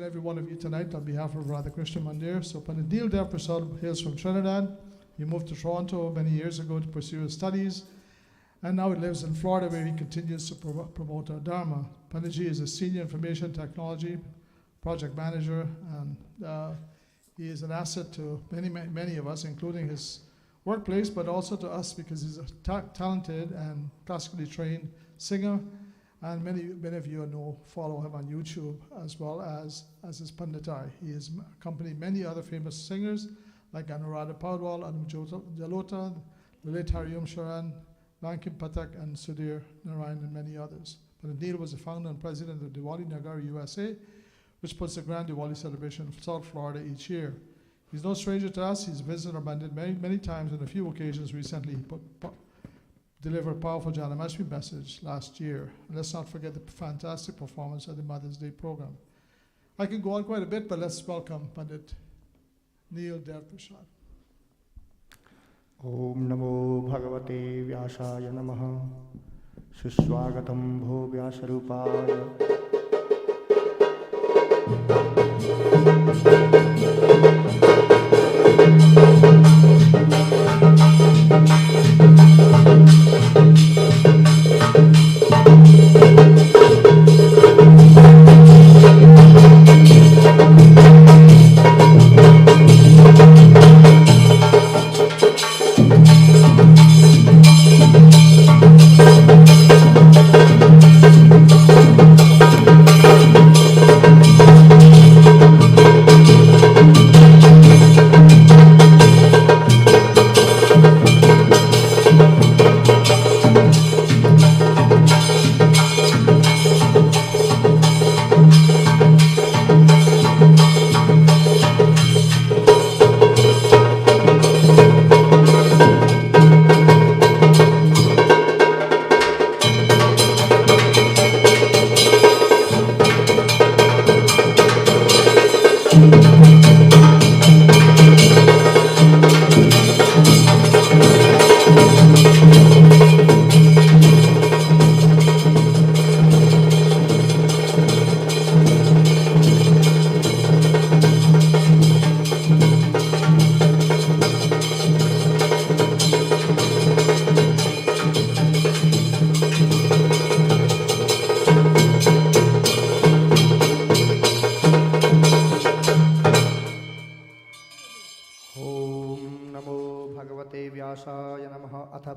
Every one of you tonight on behalf of Radha Krishna Mandir. So Mandir Dev Prasad hails from Trinidad. He moved to Toronto many years ago to pursue his studies, and now he lives in Florida where he continues to promote our Dharma. Panditji is a senior information technology project manager, and he is an asset to many of us, including his workplace, but also to us because he's a talented and classically trained singer. And many of you follow him on YouTube as well as his Panditai. He has accompanied many other famous singers like Anuradha Paudwal, Anum Jalota, Lalit Hariom Sharan, Bankim Patak, and Sudhir Narayan, and many others. Mandir was the founder and president of Diwali Nagar USA, which puts a grand Diwali celebration in South Florida each year. He's no stranger to us. He's visited our Mandir many times, on a few occasions recently. Delivered a powerful Janamashmi message last year. And let's not forget the fantastic performance at the Mother's Day program. I can go on quite a bit, but let's welcome Pandit Neil Dev Prasad. Om Namo Bhagavate Vyasaya Namaha Sushwagatam Bho Vyasarupaya.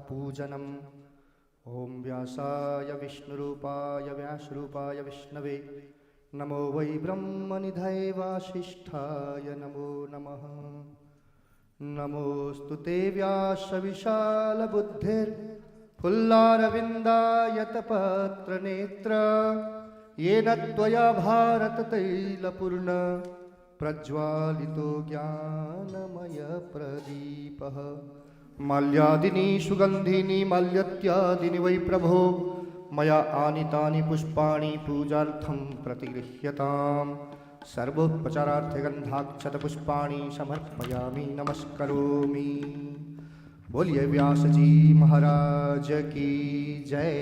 पूजनम ओम व्यासाय विष्णुरूपाय व्यासरूपाय विष्णवे नमो वै ब्रह्मनिधये वासिष्ठाय नमो नमः नमोस्तुते व्यास विशाल बुद्धिर् फुल्लारविन्दायत पत्र नेत्र येन त्वया भारत तैलपूर्ण प्रज्वालितो ज्ञानमय प्रदीपः माल्यादिनी सुगंधिनी माल्यत्यादिनी वै प्रभो मया आनीतानि पुष्पाणि पूजार्थं प्रतिगृह्यताम् सर्वोपचारार्थे गंधाक्षत पुष्पाणि समर्पयामि नमस्करोमि। बोलिए व्यास जी महाराज की जय।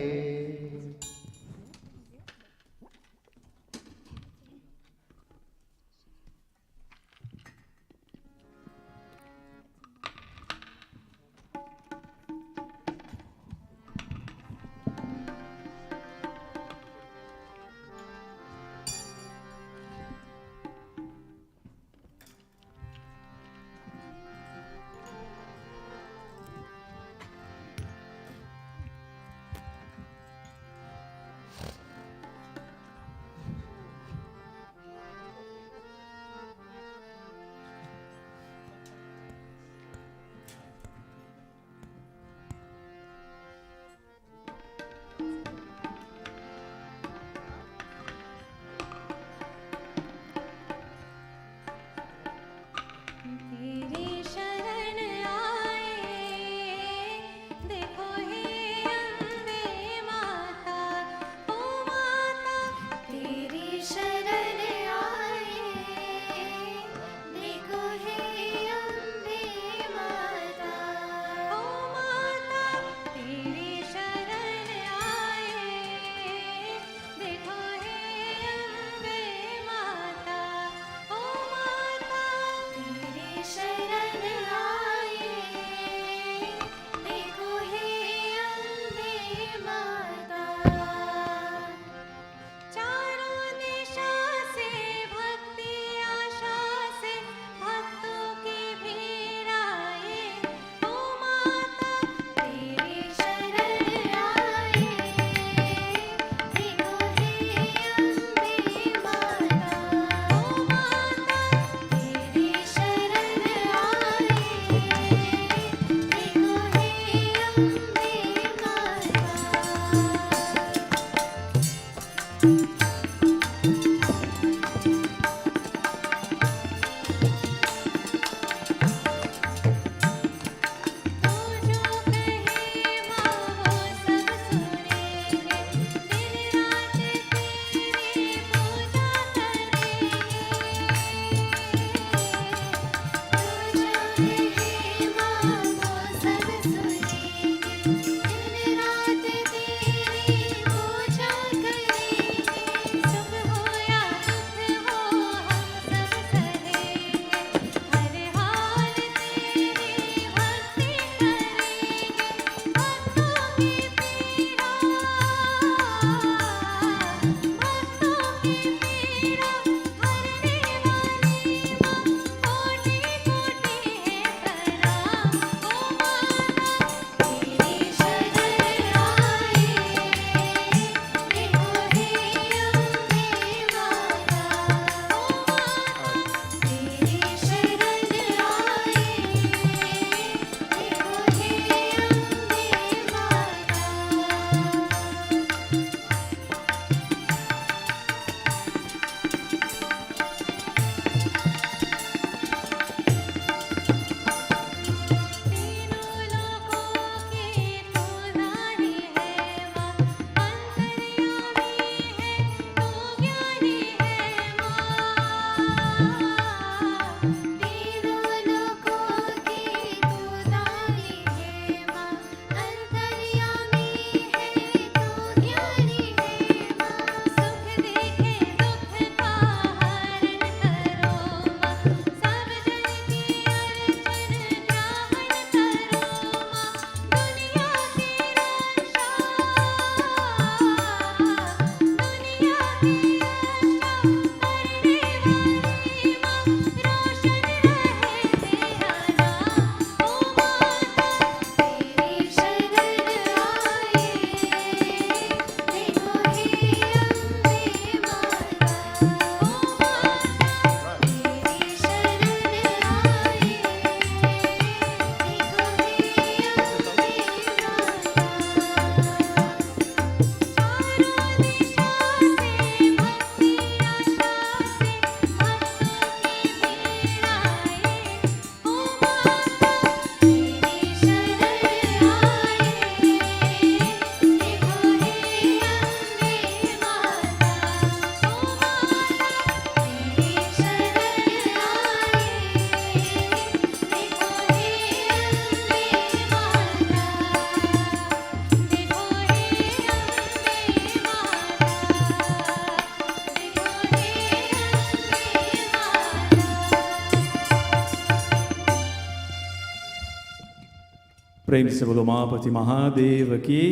प्रेम से बोलो उमापति महादेव की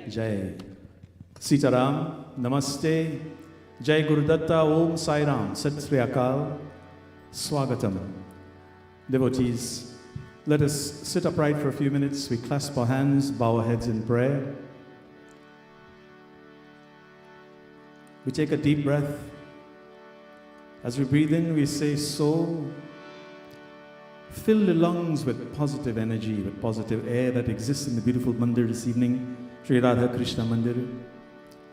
जय। सीताराम, नमस्ते, जय गुरुदत्ता, ओम साई राम, सत श्री अकाल, swagatam. Devotees, let us sit upright for a few minutes. We clasp our hands, bow our heads in prayer. We take a deep breath. As we breathe in, we say, soul, fill the lungs with positive energy, with positive air that exists in the beautiful Mandir this evening, Sri Radha Krishna Mandir.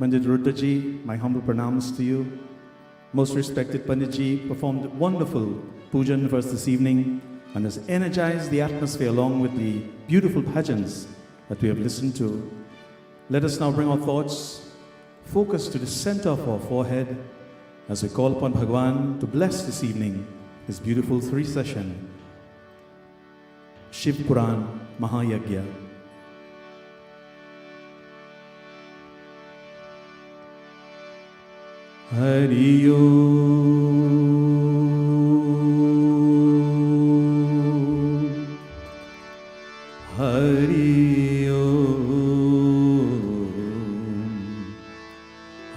Mandir Rudraji, my humble pranams to you. Most respected Panditji performed wonderful pujan for us this evening and has energized the atmosphere along with the beautiful bhajans that we have listened to. Let us now bring our thoughts focused to the center of our forehead as we call upon Bhagwan to bless this evening, his beautiful 3-session Shiv Purana Mahayagya. Hari Om, Hari Om,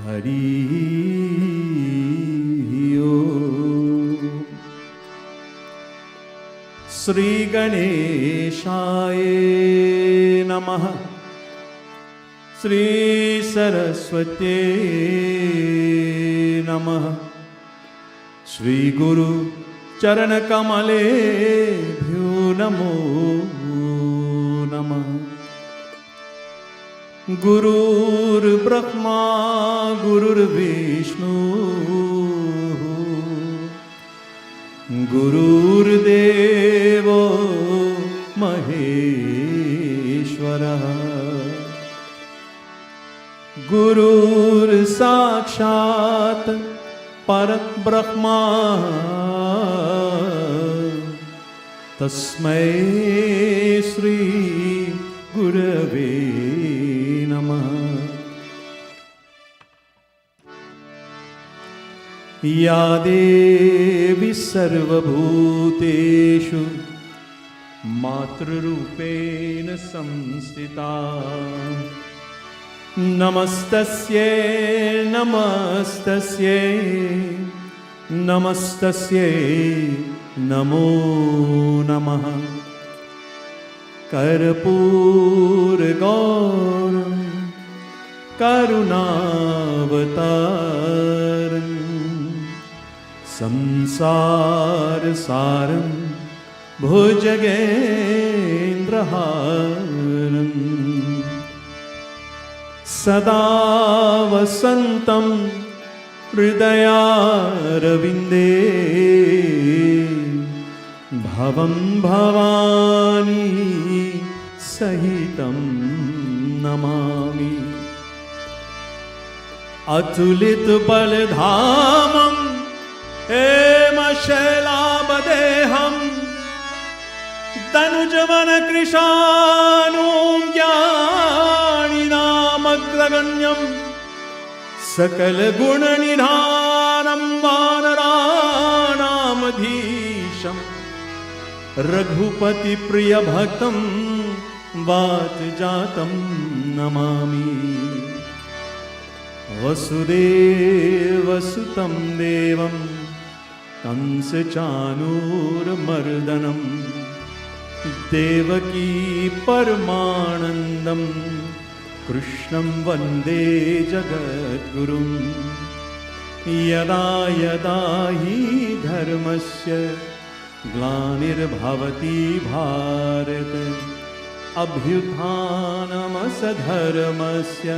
Hari Om. Sri Ganeshaya Namaha, Sri Saraswati Namaha, Shri Guru Charana Kamalebhyo Namo Namaha. Gurur Brahma Gurur Vishnu Gurur Devo Maheshwara Gurur Sakshat Parat Brahma Tasmai Shri Gurave Namah. Ya Devi Sarvabhuteshu Matrurupena Samstita Namastasye, Namastasye, Namastasye, Namo Namaha. Karpur Gauram Karunavataram Samsar Saram Bhujagendraharam Sada Vasantam Hridayarvinde Bhavam Bhavani Sahitam Namami. Atulit Baldhamam Hema Shailabadeham Tanujavana Krishanum Jnaninam Agraganyam Sakal Gunanidhanam Vanaranam Adhisham Raghupati Priya Bhaktam Vatjatam Namami. Vasudeva Sutam Devam Kamsa Chanur Mardanam Devaki Paramanandam Krishnam Vande Jagat Gurum. Yada yada hi dharmasya glanir bhavati bharat abhyuthanam sadharmasya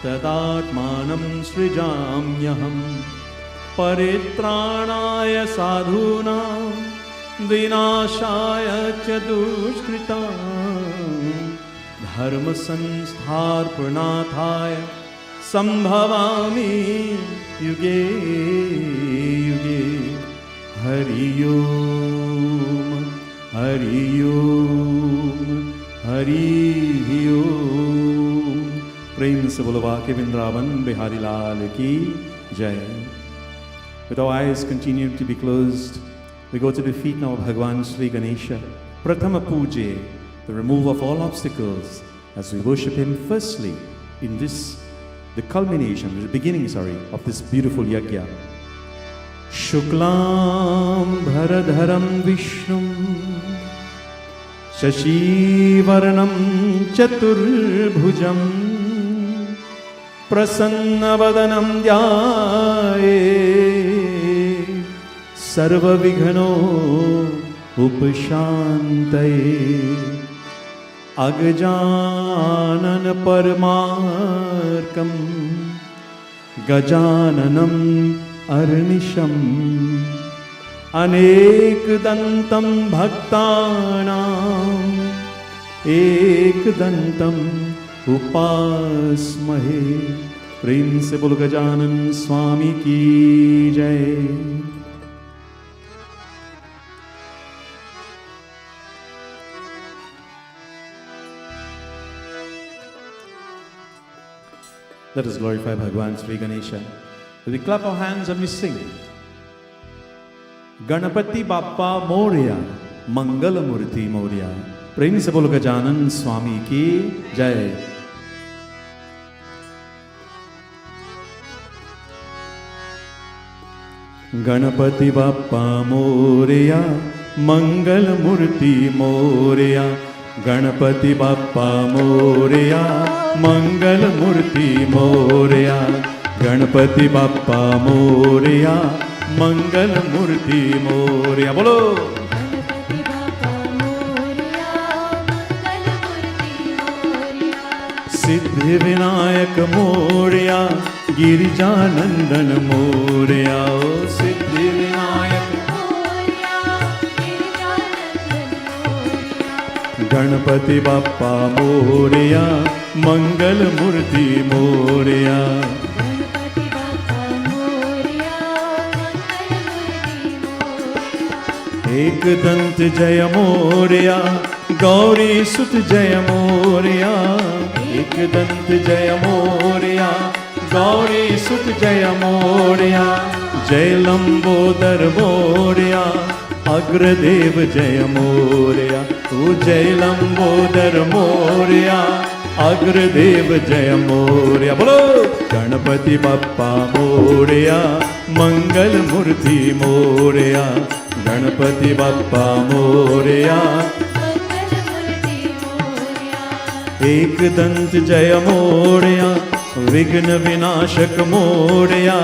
tadatmanam srijamyaham paritranaya sadhunam vinashaya cha dushkritam dharma sanstharpanathaya sambhavami yuge yuge. Hari Om, Hari Om, Hari Om. Prem se bolo Bhakya Vrindavan Bihari Lal ki jai. With our eyes continuing to be closed, we go to the feet now of Bhagwan Sri Ganesha. Prathama Puje, the removal of all obstacles, as we worship Him firstly in this, the culmination, the beginning, of this beautiful Yagya. Shuklam Bharadharam Vishnum Shashivarnam Chaturbhujam Prasannavadanam Dhyaye Sarva Vighno Upashantaye Agajanan Paramarkam Gajananam Arnisham Anekdantam Bhaktanam Ekdantam Upasmahe. प्रेम से बोलो गजानन स्वामी की जय. Let us glorify Bhagwan Sri Ganesha. We clap our hands and we sing. Ganapati Bappa Moria, Mangala Murti Moria. प्रेम से बोलो गजानन स्वामी की जय. गणपति बाप्पा मोरिया, मंगल मूर्ति मोरिया. गणपति बाप्पा मोरिया, मंगल मूर्ति मोरिया. गणपति बाप्पा मोरिया, मंगल मूर्ति मोरिया. बोलो गणपति बाप्पा मोरिया, मंगल मूर्ति मोरिया. सिद्धि विनायक मोरिया, गिरिजानंदन मोरिया. ओ सिद्धि विनायक मोरिया, गिरिजानंदन मोरिया. गणपति बाप्पा मोरिया, मंगल मूर्ति मोरिया. गणपति बाप्पा मोरिया, मंगल मूर्ति मोरिया. एक दंत जय मोरिया, गौरी सुत जय मोरिया. एक दंत जय मोरिया, गौरी सुत जय मोरिया. जय लंबोदर मोरिया, अग्रदेव जय मोरिया. तू जय लंबोदर मोरिया, अग्रदेव जय मोरिया. बोलो गणपति बाप्पा मोरिया, मंगल मूर्ति मोरिया. गणपति बाप्पा मोरिया, मंगल मूर्ति मोरिया. एक दंत जय मोरिया, विघ्न विनाशक मोरिया.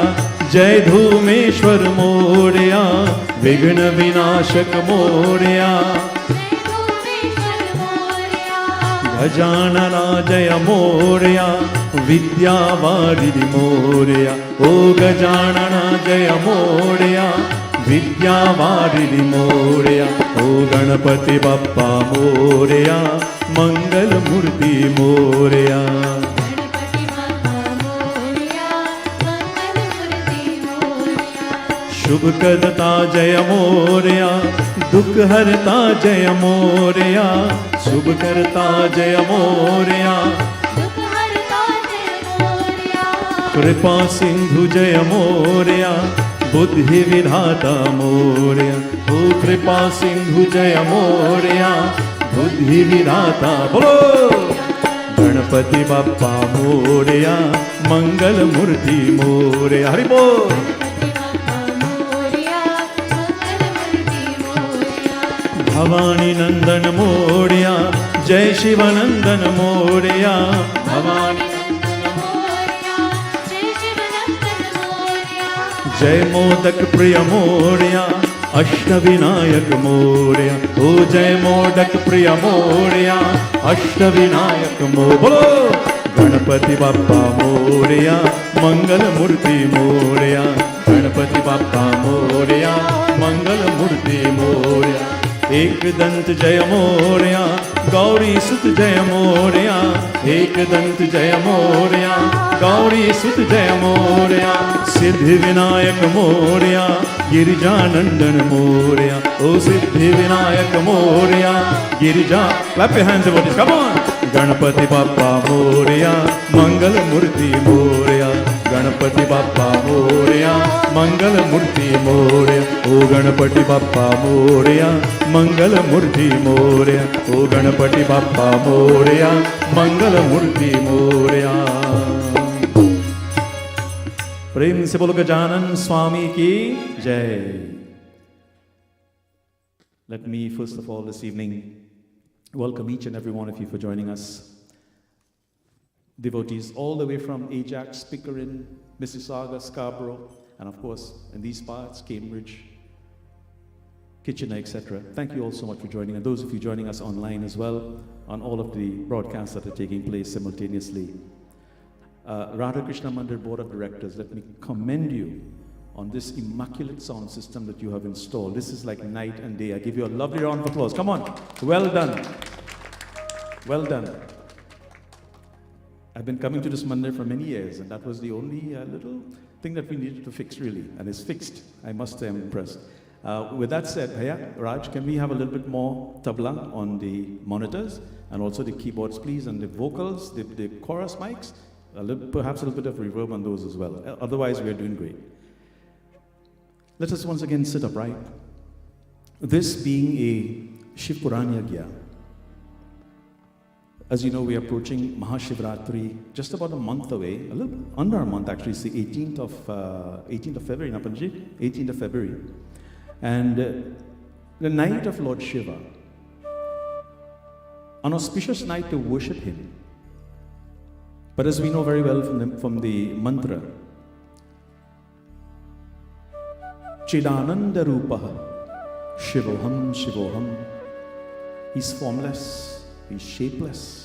जय धूमेश्वर मोरिया, विघ्न विनाशक मोरिया. जय धूमेश्वर मोरिया. गजानना जय मोरिया, विद्यावारिधि मोरिया. ओ गजानना जय मोरिया, विद्यावारिधि मोरिया. ओ गणपति बाप्पा मोरिया, मंगल मूर्ति मोरिया. गणपति बाप्पा मोरिया, मंगल मूर्ति मोरिया. शुभ करता जय मोरिया, दुख हरता जय मोरिया. शुभ करता जय मोरिया, दुख हरता जय मोरिया. कृपा सिंधु जय मोरिया, बुद्धि विधाता मोरिया. ओ कृपा सिंधु जय मोरिया, बुद्धि विधाता. बोलो गणपति बाप्पा मोरिया, मंगल मूर्ति मोरिया. हरि बोल. गणपति बाप्पा मोरिया, मंगल मूर्ति मोरिया. भवानी नंदन मोरिया, जय शिवानंदन मोरिया. भवानी नंदन मोरिया, जय शिव नंदन मोरिया. जय मोदक प्रिय मोरिया, अष्टविनायक मोरिया. ओ जय मोदक प्रिय मोरिया, अष्टविनायक बोलो गणपति बाप्पा मोरिया, मंगल मूर्ति मोरिया. गणपति बाप्पा मोरिया, मंगल मूर्ति मोरिया. एक दंत जय मोरिया, गौरी सुत जय मोरिया. एक दंत जय मोरिया, गौरी सुत जय मोरिया. सिद्धि विनायक मोरिया, गिरिजानंदन मोरिया. ओ Siddhi Vinayak Morya, Girija. Clap your hands about this. Come on. Ganpati Bappa Morya, Mangal Murti Morya. Ganpati Bappa Morya Mangal Murti Morya ओ गणपति बाप्पा मोरया मंगल मूर्ति मोरया ओ गणपति बाप्पा मोरया मंगल मूर्ति मोरया। प्रेम से बोलो गजानन स्वामी की जय। Let me first of all this evening welcome each and every one of you for joining us. Devotees all the way from Ajax, Pickering, Mississauga, Scarborough, and of course in these parts, Cambridge, Kitchener, etc. Thank you all so much for joining, and those of you joining us online as well on all of the broadcasts that are taking place simultaneously. Radha Krishna Mandir Board of Directors, let me commend you on this immaculate sound system that you have installed. This is like night and day. I give you a lovely round of applause. Come on. Well done. Well done. I've been coming to this mandir for many years, and that was the only little thing that we needed to fix, really. And it's fixed. I must say I'm impressed. With that said, Bhaiya, Raj, can we have a little bit more tabla on the monitors and also the keyboards, please, and the vocals, the chorus mics, perhaps a little bit of reverb on those as well. Otherwise, we're doing great. Let us once again sit upright. This being a Shiv Purana Yagya, as you know, we are approaching Mahashivratri, just about a month away, a little under a month actually. It's the 18th of February, Napanji, 18th of February. And the night of Lord Shiva, an auspicious night to worship him. But as we know very well from the mantra, Chidananda Rupaha, Shivoham, Shivoham. He's formless, he's shapeless.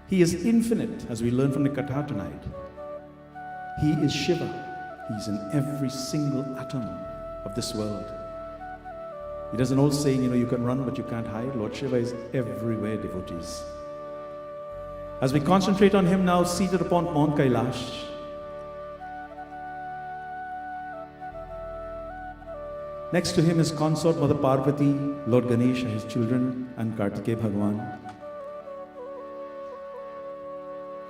He is infinite, as we learn from the Katha tonight. He is Shiva. He's in every single atom of this world. There's an old saying, you can run but you can't hide. Lord Shiva is everywhere, devotees. As we concentrate on him now, seated upon Mount Kailash, next to him is consort Mother Parvati, Lord Ganesha, his children, and Kartikeya Bhagwan.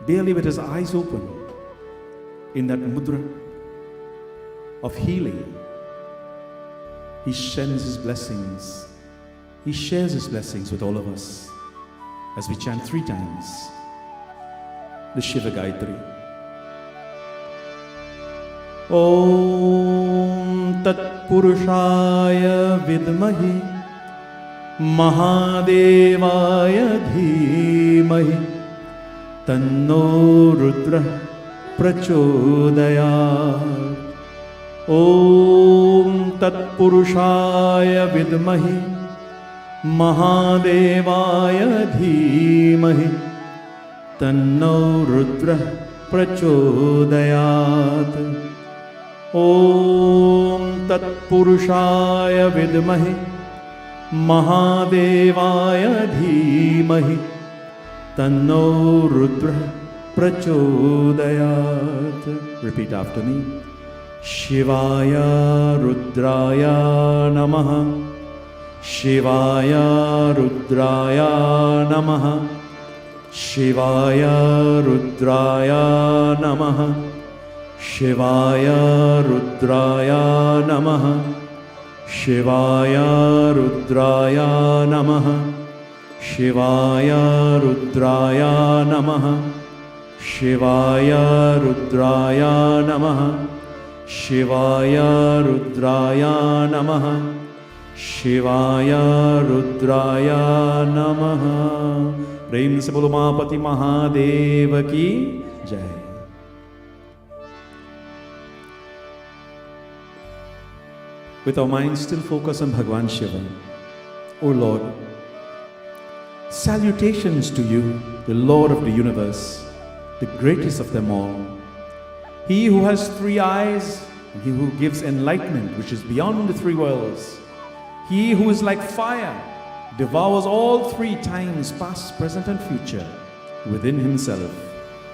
Barely with his eyes open, in that mudra of healing, he sends his blessings. He shares his blessings with all of us as we chant 3 times the Shiva Gayatri. Om Tat Purushaya Vidmahi Mahadevaya Dhimahi Tanno Rudra Prachodayat. Om Tat Purushaya Vidmahi Mahadevaya Dhimahi Tanno Rudra Prachodayat. Om Tat Purushaya Vidmahi Mahadevaya Dhimahi Tanno Rudra Prachodayat. Repeat after me. Shivaya Rudraya Namaha. Shivaya Rudraya Namaha. Shivaya Rudraya Namaha. Shivaya Rudraya Namaha. Shivaya Rudraya Namaha. Shivaya Rudraya Namaha. Shivaya Rudraya Namaha. Shivaya Rudraya Namaha. Shivaya Rudraya Namaha. Prem se bolo Mahapati Mahadeva ki jai. With our minds still focused on Bhagwan Shiva, O Lord, salutations to you, the Lord of the universe, the greatest of them all. He who has 3 eyes, and he who gives enlightenment which is beyond the 3 worlds. He who is like fire, devours all 3 times, past, present and future, within himself.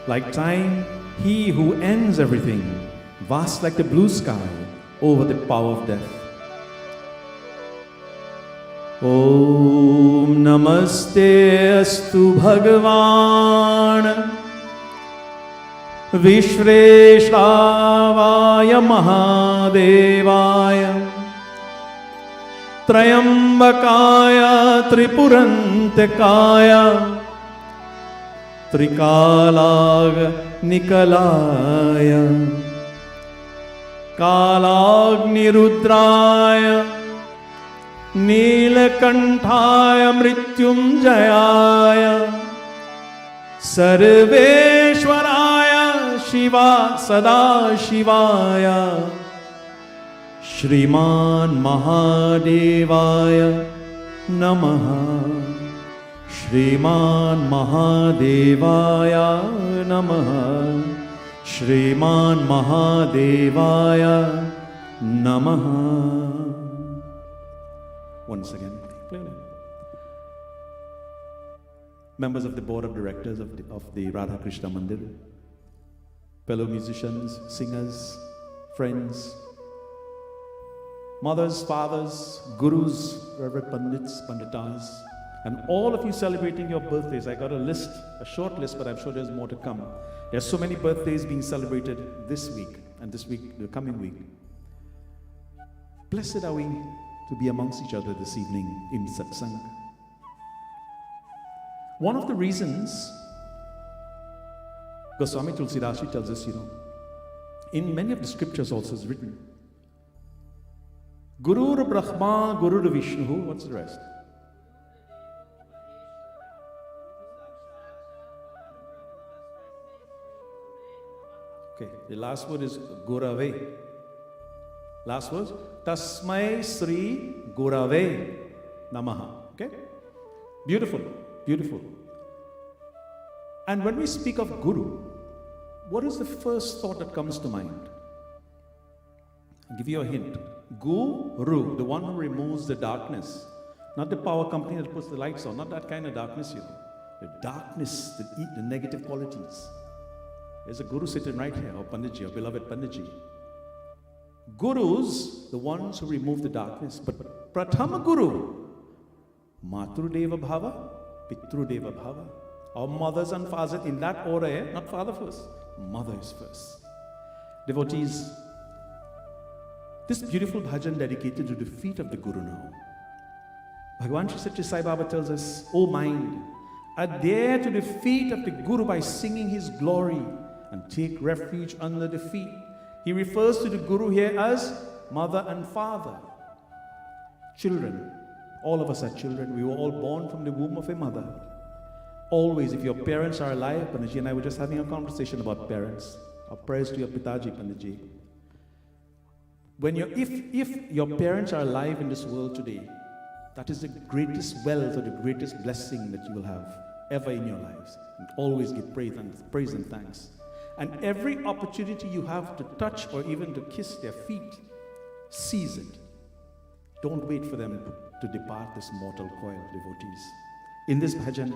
Like time, he who ends everything, vast like the blue sky, over the power of death. Om Namaste Astu Bhagavan Visvesvaraya महादेवाय त्रयंबकाय त्रिपुरंतकाय त्रिकालाग्निकलाय कालाग्निरुद्राय नीलकंठाय मृत्युंजयाय सर्वेश्वराय शिवा सदाशिवाय श्रीमान महादेवाय नमः। श्रीमान महादेवाय नमः। श्रीमान महादेवाय नमः। Once again, play along. Members of the board of directors of the Radha Krishna Mandir, fellow musicians, singers, friends, mothers, fathers, gurus, reverend pandits, panditas, and all of you celebrating your birthdays. I got a list, a short list, but I'm sure there's more to come. There's so many birthdays being celebrated this week and this week, the coming week. Blessed are we to be amongst each other this evening in satsang. One of the reasons Goswami Tulsidasi tells us, in many of the scriptures also is written, Guru Brahma, Guru Vishnu, what's the rest? Okay, the last word is Gurave. Last word, Tasmai Sri Gurave Namaha. Okay? Beautiful, beautiful. And when we speak of Guru, what is the first thought that comes to mind? I'll give you a hint. Guru, the one who removes the darkness. Not the power company that puts the lights on, not that kind of darkness, The darkness that eat the negative qualities. There's a guru sitting right here, our Panditji, our beloved Panditji. Gurus, the ones who remove the darkness. But Prathama Guru, Matru Deva Bhava, Pitru Deva Bhava. Our mothers and fathers in that order, not father first, mother is first. Devotees, this beautiful bhajan dedicated to the feet of the Guru now. Bhagavan Sri Satya Sai Baba tells us, O mind, adhere to the feet of the Guru by singing his glory and take refuge under the feet. He refers to the Guru here as mother and father. Children, all of us are children. We were all born from the womb of a mother. Always, if your parents are alive, Panditji and I were just having a conversation about parents. Our prayers to your Pitaji, Panditji. If your parents are alive in this world today, that is the greatest wealth or the greatest blessing that you will have ever in your lives. And always give praise and thanks. And every opportunity you have to touch or even to kiss their feet, seize it. Don't wait for them to depart this mortal coil, devotees. In this bhajan,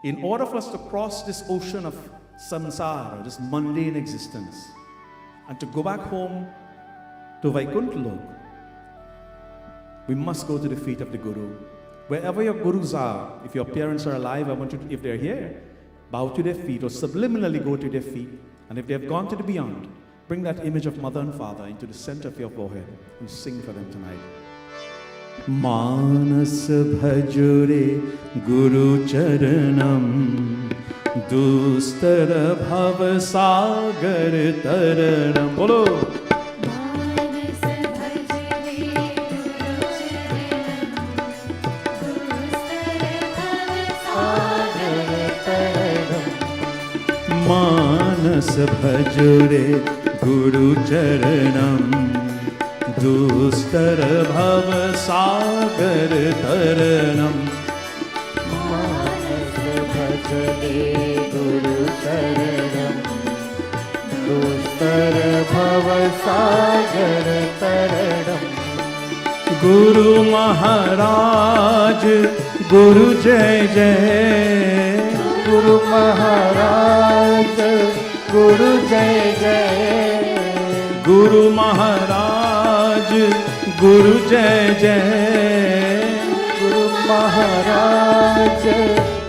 in order for us to cross this ocean of samsara, this mundane existence, and to go back home to Vaikuntha Lok, we must go to the feet of the Guru. Wherever your Gurus are, if your parents are alive, I want you to, if they're here, bow to their feet or subliminally go to their feet. And if they have gone to the beyond, bring that image of mother and father into the center of your forehead and sing for them tonight. Manas bhajure Guru Charanam Dustara bhava sagar taranam. Bolo! Manas bhajure Guru Charanam Dustara bhava sagar taranam. Manas bhajure Guru Charanam Dustara bhava sagar taranam. Guru Maharaj Guru Jai Jai. Guru Maharaj Guru Jai Jai. Guru Maharaj Guru Jai Jai. Guru Maharaj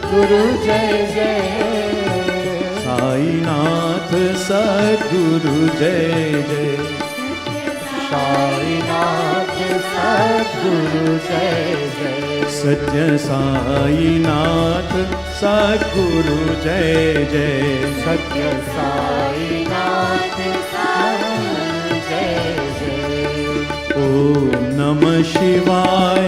Guru Jai Jai. Sainath सद्गुरु जय जय साईनाथ सद्गुरु जय जय सत्य साईनाथ सद्गुरु जय जय सत्य साईनाथ सद्गुरु जय जय ओम नमः शिवाय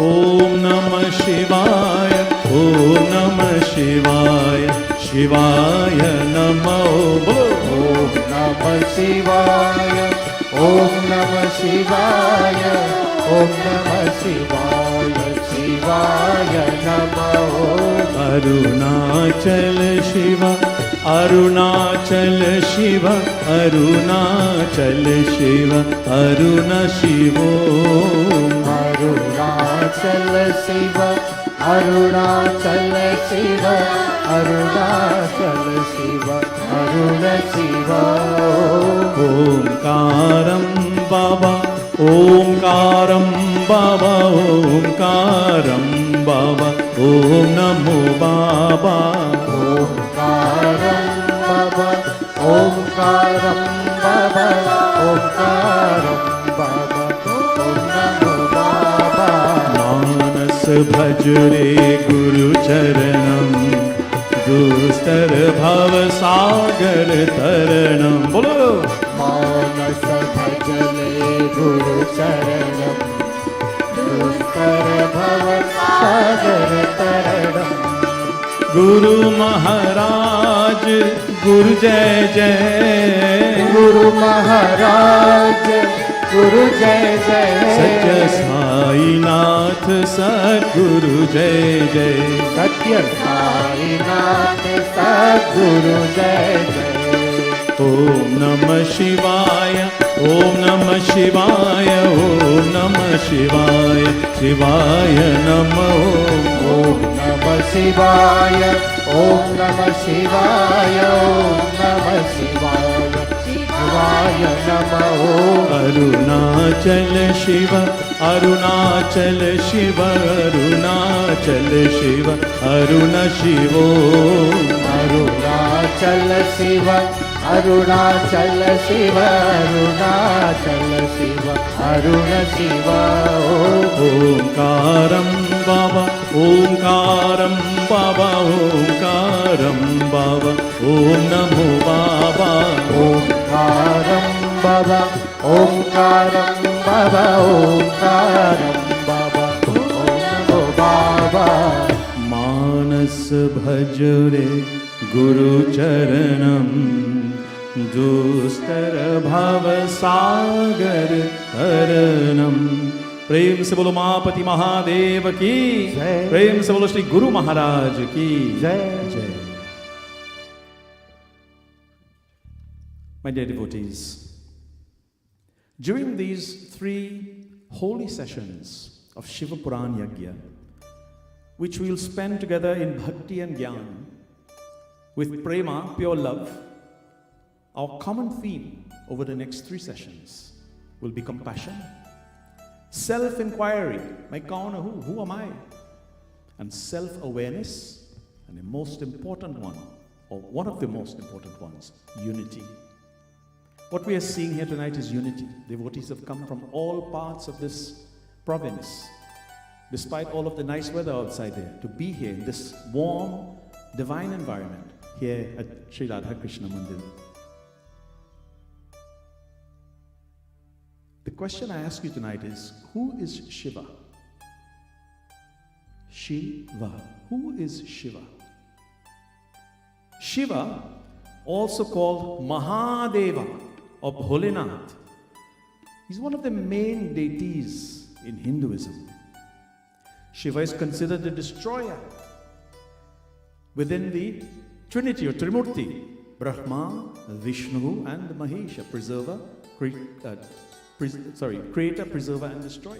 ओम नमः शिवाय ओम नमः शिवाय शिवाय नमो ओम नमः शिवाय ओम नमः शिवाय ओम नमः शिवाय शिवाय नमो अरुणाचल शिव अरुणाचल शिव अरुणाचल शिव अरुण शिवो अरुणाचल शिव अरुणाचल शिव अरुणाचल शिव अरुण शिव ओंकारं बाबा ओंकारं बाबा ओंकारं बाबा ओम नमो बाबा ओंकारं बाबा ओंकारं बाबा ओंकारं बाबा ओम नमो बाबा मानस भज रे गुरु चरणम दुस्तर भव सागर तरणम बोलो मानस भजले गुरु चरणम दुस्तर भव सागर तरणम गुरु महाराज गुरु जय जय गुरु महाराज गुरु जय जय सत्य साईनाथ सद्गुरु जय जय सत्य साईनाथ सद्गुरु जय जय ओम नमः शिवाय ओम नमः शिवाय ओम नमः शिवाय शिवाय नमो ओम नमः शिवाय ओम नमः शिवाय ओम नमः शिवाय शिवाय नमो अरुणाचल शिव अरुणाचल शिव अरुणाचल शिव अरुण शिवो अरुणाचल शिव अरुणाचल शिव अरुणाचल शिव अरुण शिव ओंकारं बाबा ओंकारं बाबा ओंकारं बाबा ओम नमो बाबा ओंकारं बाबा ओंकारं बाबा ओंकारं बाबा ओम नमो बाबा मानस भज रे गुरु चरणम दुस्तर भव सागर तरणम प्रेम से बोलो मापति महादेव की जय। प्रेम से बोलो श्री गुरु महाराज की जय। जय My dear devotees, during these 3 holy sessions of Shiva Purana Yagya, which we will spend together in bhakti and jnana, with prema, pure love, our common theme over the next 3 sessions will be compassion, self-inquiry, my kaun who am I? And self-awareness, and the most important one, or one of the most important ones, unity. What we are seeing here tonight is unity. Devotees have come from all parts of this province, despite all of the nice weather outside there, to be here in this warm, divine environment here at Sri Radha Krishna Mandir. The question I ask you tonight is, who is Shiva? Shiva. Who is Shiva? Shiva, also called Mahadeva or Bholenath, is one of the main deities in Hinduism. Shiva is considered the destroyer within the Trinity or Trimurti, Brahma, Vishnu and Mahesha, creator, preserver and destroyer.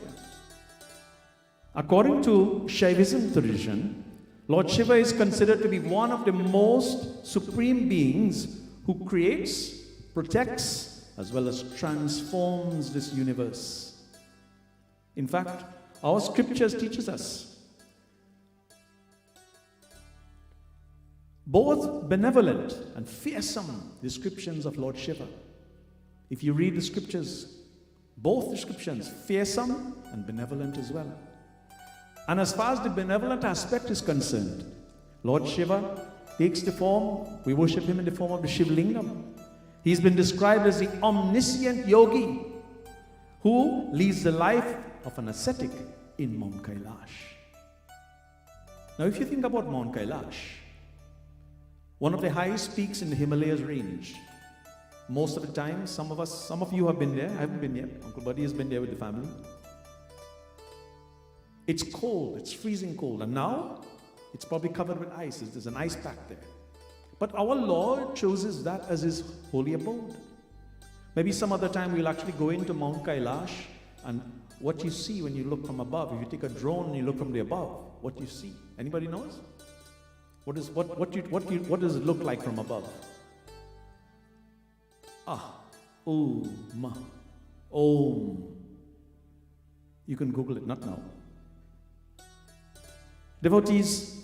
According to Shaivism tradition, Lord Shiva is considered to be one of the most supreme beings who creates, protects, as well as transforms this universe. In fact, our scriptures teaches us, both benevolent and fearsome descriptions of Lord Shiva. If you read the scriptures, both descriptions, fearsome and benevolent as well. And as far as the benevolent aspect is concerned, Lord Shiva takes the form, we worship him in the form of the Shiva Lingam. He's been described as the omniscient yogi who leads the life of an ascetic in Mount Kailash. Now, if you think about Mount Kailash, one of the highest peaks in the Himalayas range, most of the time, some of you have been there. I haven't been yet. Uncle Buddy has been there with the family. It's cold, it's freezing cold, and now it's probably covered with ice. There's an ice pack there. But our Lord chooses that as his holy abode. Maybe some other time we'll actually go into Mount Kailash, and what you see when you look from above, if you take a drone and you look from the above, what you see? Anybody knows? What does it look like from above? Om. You can Google it, not now. Devotees,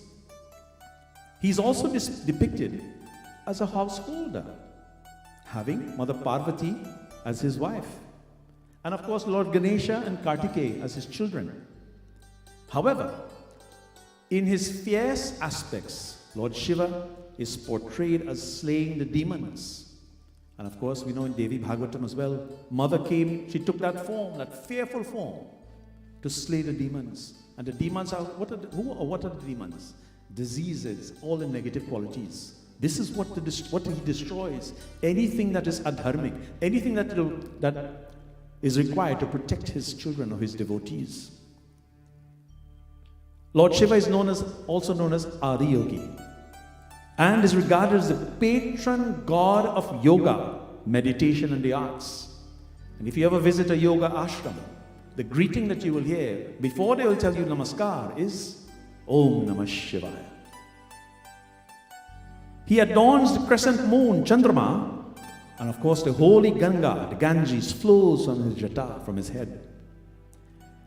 he's also depicted as a householder, having Mother Parvati as his wife, and of course Lord Ganesha and Kartikeya as his children. However, in his fierce aspects, Lord Shiva is portrayed as slaying the demons. And of course, we know in Devi Bhagavatam as well, Mother came, she took that form, that fearful form, to slay the demons. And the demons are, what are the demons? Diseases, all the negative qualities. This is what he destroys. Anything that is adharmic, anything that is required to protect his children or his devotees. Lord Shiva is also known as Adi Yogi, and is regarded as the patron god of yoga, meditation, and the arts. And if you ever visit a yoga ashram, the greeting that you will hear before they will tell you namaskar is Om Namah Shivaya. He adorns the crescent moon, Chandrama, and of course the holy Ganga, the Ganges, flows from his jata, from his head.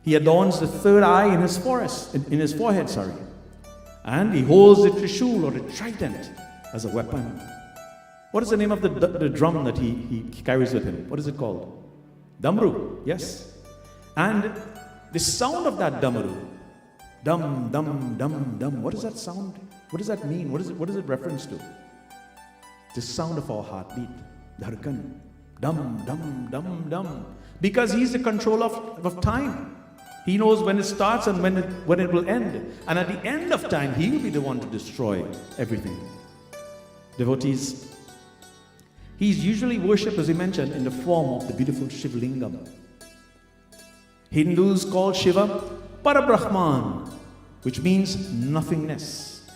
He adorns the third eye in his forehead, and he holds the Trishul or the trident as a weapon. What is the name of the drum that he carries with him? What is it called? Damru, yes. And the sound of that Damru, dum, dum, dum, dum, what does that sound? What does that mean? What is it reference to? The sound of our heartbeat, dharkan, dum, dum, dum, dum. Because he's the controller of time. He knows when it starts and when it will end. And at the end of time, he will be the one to destroy everything. Devotees, he's usually worshipped, as we mentioned, in the form of the beautiful Shiva Lingam. Hindus call Shiva Parabrahman, which means nothingness.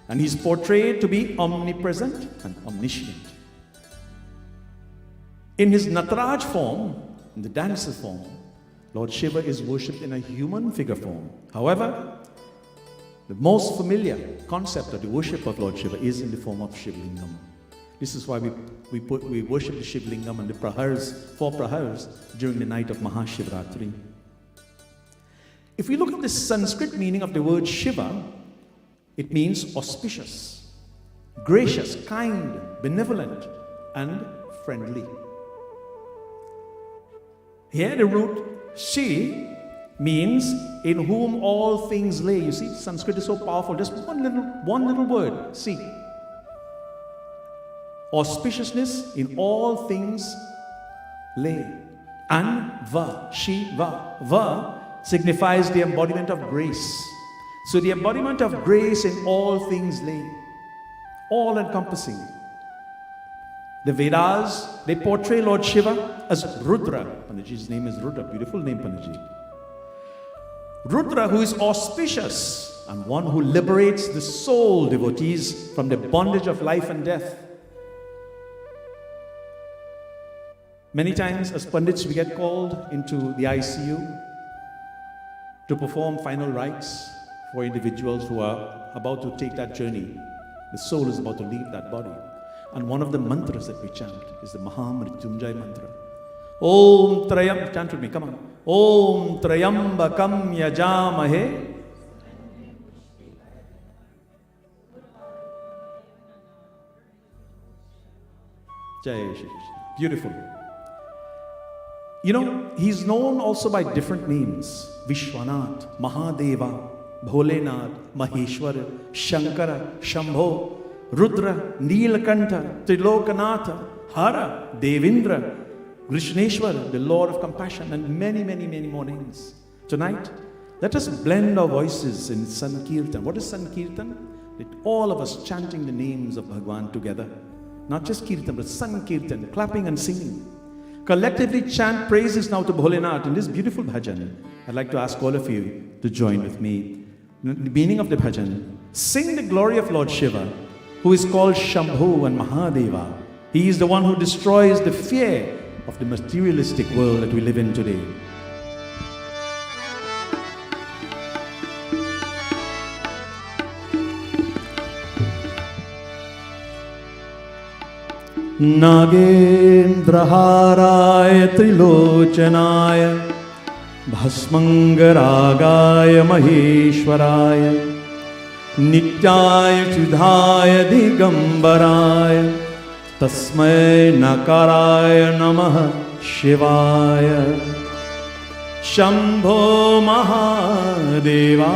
And he's portrayed to be omnipresent and omniscient. In his Nataraj form, in the dancer form, Lord Shiva is worshipped in a human figure form. However, the most familiar concept of the worship of Lord Shiva is in the form of Shiva Lingam. This is why we worship the Shiva Lingam and the prahars, 4 prahars, during the night of Mahashivratri. If we look at the Sanskrit meaning of the word Shiva, it means auspicious, gracious, kind, benevolent, and friendly. Here the root Shi means in whom all things lay. You see, Sanskrit is so powerful. Just one little word, Si. Auspiciousness in all things lay. And Va, Shiva. Va signifies the embodiment of grace. So the embodiment of grace in all things lay. All encompassing. The Vedas, they portray Lord Shiva as Rudra. Panaji's name is Rudra. Beautiful name, Panaji. Rudra, who is auspicious and one who liberates the soul, devotees, from the bondage of life and death. Many times as Pandits, we get called into the ICU to perform final rites for individuals who are about to take that journey. The soul is about to leave that body. And one of the mantras that we chant is the Mahamrityunjay mantra. Om Trayam, chant with me, come on. Om Trayambakam Yajamahe Jai Shri Krishna. Beautiful. You know, he's known also by different names. Vishwanath, Mahadeva, Bholenath, Maheshwara, Shankara, Shambho, Rudra, Neelakanta, Trilokanatha, Hara, Devindra, Krishneshwara, the Lord of Compassion, and many, many, many more names. Tonight, let us blend our voices in Sankirtan. What is Sankirtan? With all of us chanting the names of Bhagwan together. Not just Kirtan, but Sankirtan, clapping and singing. Collectively chant praises now to Bholenath in this beautiful bhajan. I'd like to ask all of you to join with me. The meaning of the bhajan: sing the glory of Lord Shiva, who is called Shambhu and Mahadeva. He is the one who destroys the fear of the materialistic world that we live in today. Nagendraharaaya Trilochanaya Bhasmangaragaya Maheshwaraya Nityaya Chudhaya Digambaraya Tasmai Nakaraya Namaha Shivaya Shambho Mahadeva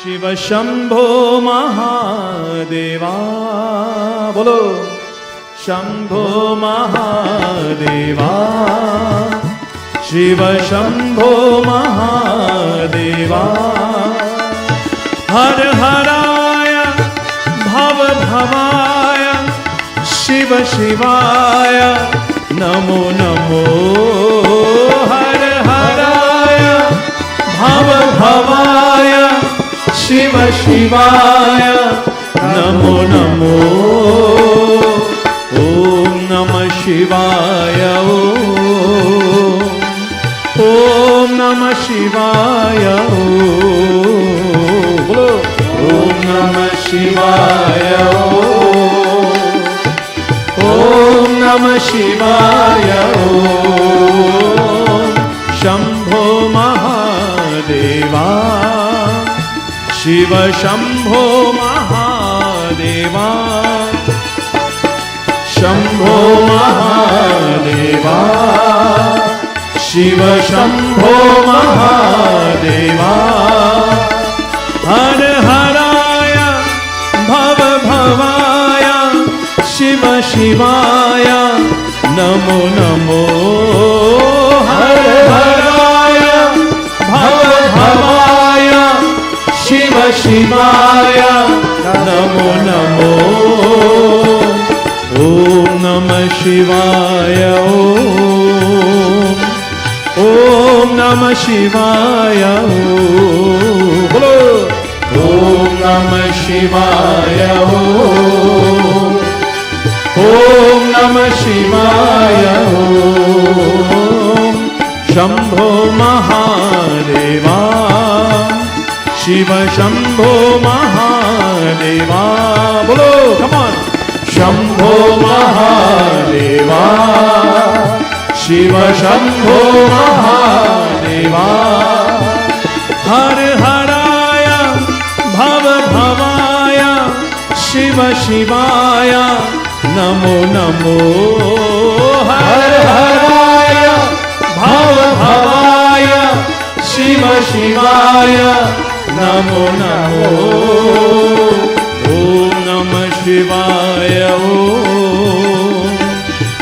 Shiva Shambho Mahadeva Bolo Shambho Mahadeva Shiva Shambho Mahadeva Har Haraya Bhava Bhavaya Shiva Shivaya Namo Namo Har Haraya Bhava Bhavaya Shiva Shivaya Namo Namo Om Namah Shivaya Om Namah Shivaya Om Namah Shivaya Om Namah Shivaya Shambho Mahadeva Shiva Shambho Mahadeva Shambho Mahadeva Shiva Shambho Mahadeva Har Haraya Bhava Bhavaya Shiva Shivaya Namo Namo Har Haraya Bhava Bhavaya Shiva Shivaya Namo Namo Om Namah Shivaya Om Namah Shivaya Om Namah Shivaya Om Namah Shivaya Shambho Mahadeva Shiva Shambho Mahadeva Bolo, come on. Shambho Mahadeva Shiva Shambho Mahadeva Har Haraya Bhava Bhavaya Shiva Shivaya Namo Namo Har Haraya Bhava Bhavaya Shiva Shivaya Namo Namo Om Namah Shivaya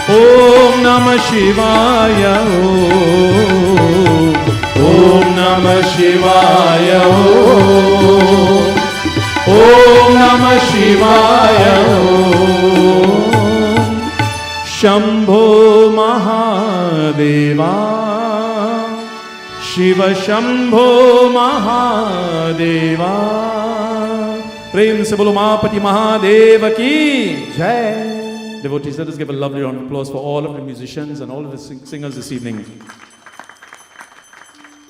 Om Namah Shivaya Om Namah Shivaya Om Namah Shivaya Shambho Mahadeva Shiva Shambho Mahadeva Prem se bolo Mahapati Mahadeva ki Jai. Devotees, let us give a lovely round of applause for all of the musicians and all of the singers this evening.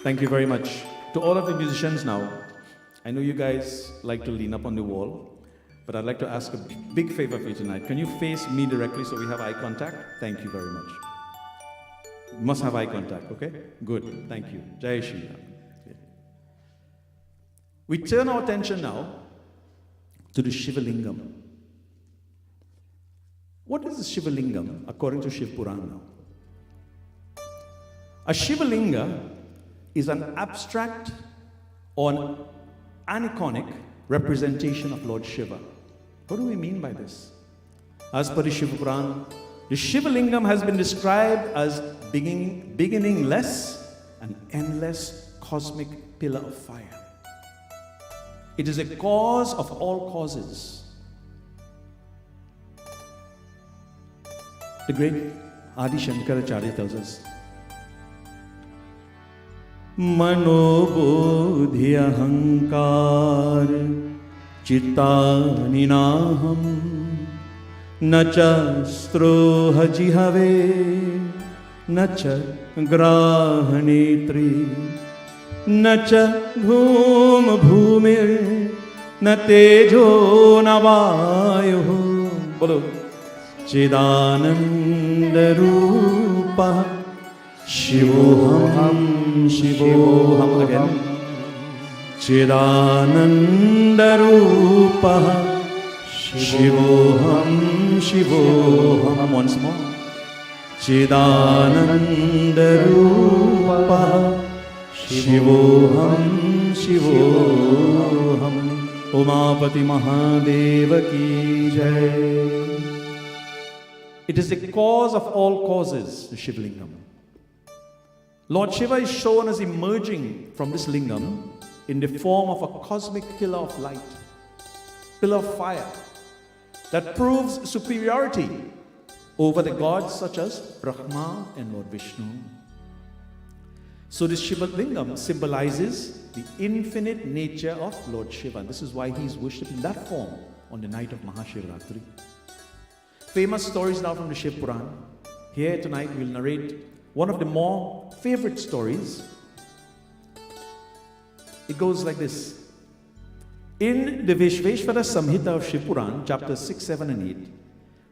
Thank you very much. To all of the musicians now, I know you guys like to lean up on the wall, but I'd like to ask a big favor for you tonight. Can you face me directly so we have eye contact? Thank you very much. You must have eye contact, okay? Good, thank you. Jai Shri Ram. We turn our attention now to the Shiva Lingam. What is a Shiva Lingam according to Shiva Purana? A Shiva Linga is an abstract or an aniconic representation of Lord Shiva. What do we mean by this? As per the Shiva Purana, the Shiva Lingam has been described as beginningless and endless cosmic pillar of fire. It is a cause of all causes. The great Adi Shankaracharya tells us, Manobodhi ahankar chittani naham nacha stroha jihave nacha grahanetri nacha bhum bhumir na tejo na vayu. Bolo. Chidananda Rupa Shivoham Shivoham again. Chidananda Rupa Shivoham Shivoham. Once more. Chidananda Rupa Shivoham Shivoham. Umapati Mahadeva ki jai. It is the cause of all causes, the Shiva Lingam. Lord Shiva is shown as emerging from this lingam in the form of a cosmic pillar of light, pillar of fire, that proves superiority over the gods such as Brahma and Lord Vishnu. So this Shiva Lingam symbolizes the infinite nature of Lord Shiva. And this is why he is worshipped in that form on the night of Mahashivratri. Famous stories now from the Shiva Purana. Here tonight we'll narrate one of the more favorite stories. It goes like this. In the Vishveshvara Samhita of Shiva Purana, chapters 6, 7 and 8,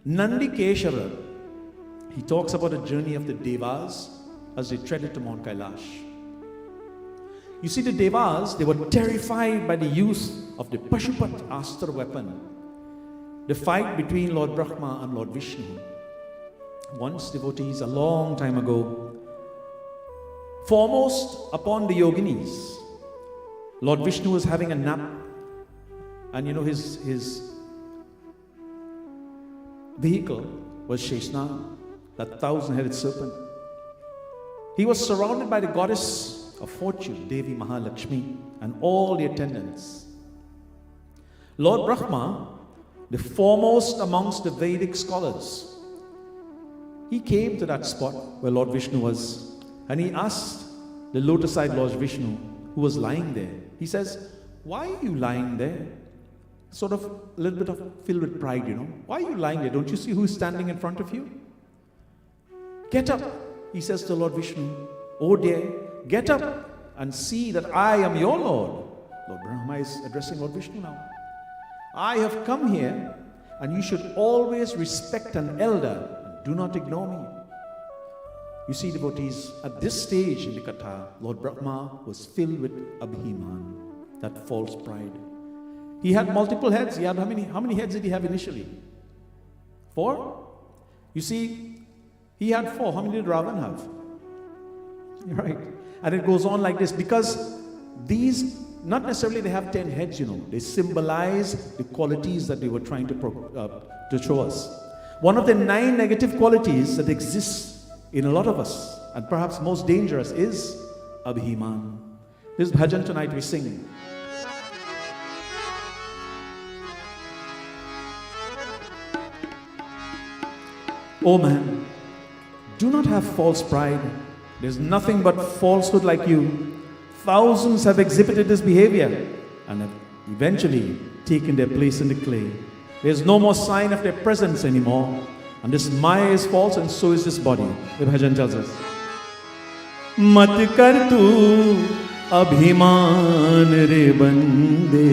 Nandi Keshara, he talks about the journey of the Devas as they treaded to Mount Kailash. You see, the Devas, they were terrified by the use of the Pashupat Astra weapon, the fight between Lord Brahma and Lord Vishnu. Once, devotees, a long time ago, foremost upon the yoginis, Lord Vishnu was having a nap, and his vehicle was Sheshnag, that 1,000-headed serpent. He was surrounded by the goddess of fortune, Devi Mahalakshmi, and all the attendants. Lord Brahma, the foremost amongst the Vedic scholars, he came to that spot where Lord Vishnu was, and he asked the lotus-eyed Lord Vishnu, who was lying there. He says, "Why are you lying there?" Sort of a little bit of filled with pride, Why are you lying there? Don't you see who's standing in front of you? Get up, he says to Lord Vishnu. "Oh dear, get up and see that I am your Lord." Lord Brahma is addressing Lord Vishnu now. "I have come here, and you should always respect an elder. Do not ignore me." You see, devotees, at this stage in the Katha, Lord Brahma was filled with abhiman, that false pride. He had multiple heads. He had how many heads did he have initially? 4? You see, he had 4. How many did Ravan have? Right. And it goes on like this, because these, not necessarily they have 10 heads, They symbolize the qualities that they were trying to show us. One of the 9 negative qualities that exists in a lot of us, and perhaps most dangerous, is abhiman. This bhajan tonight we sing. Oh man, do not have false pride. There's nothing but falsehood like you. Thousands have exhibited this behavior and have eventually taken their place in the clay. There's no more sign of their presence anymore. And this Maya is false, and so is this body. The bhajan tells us. Mat kar tu abhiman re bande,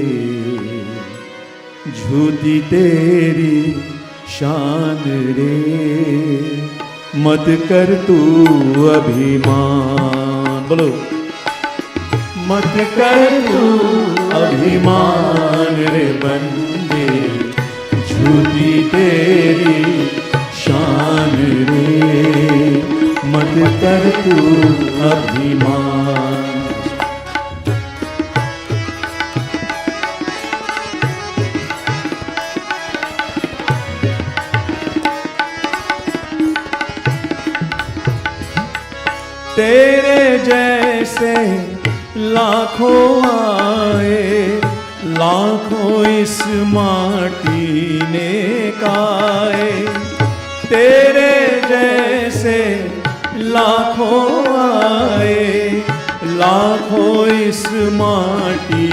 jhuti teri shan re. Mat kar tu abhiman. Bolo. Mat kar tu abhiman re bande, jhuti teri शान रे मत कर तू अभिमान। तेरे जैसे लाखों आए, लाखों इस माटी ने काए। तेरे जैसे लाखों आए, लाखों इस माटी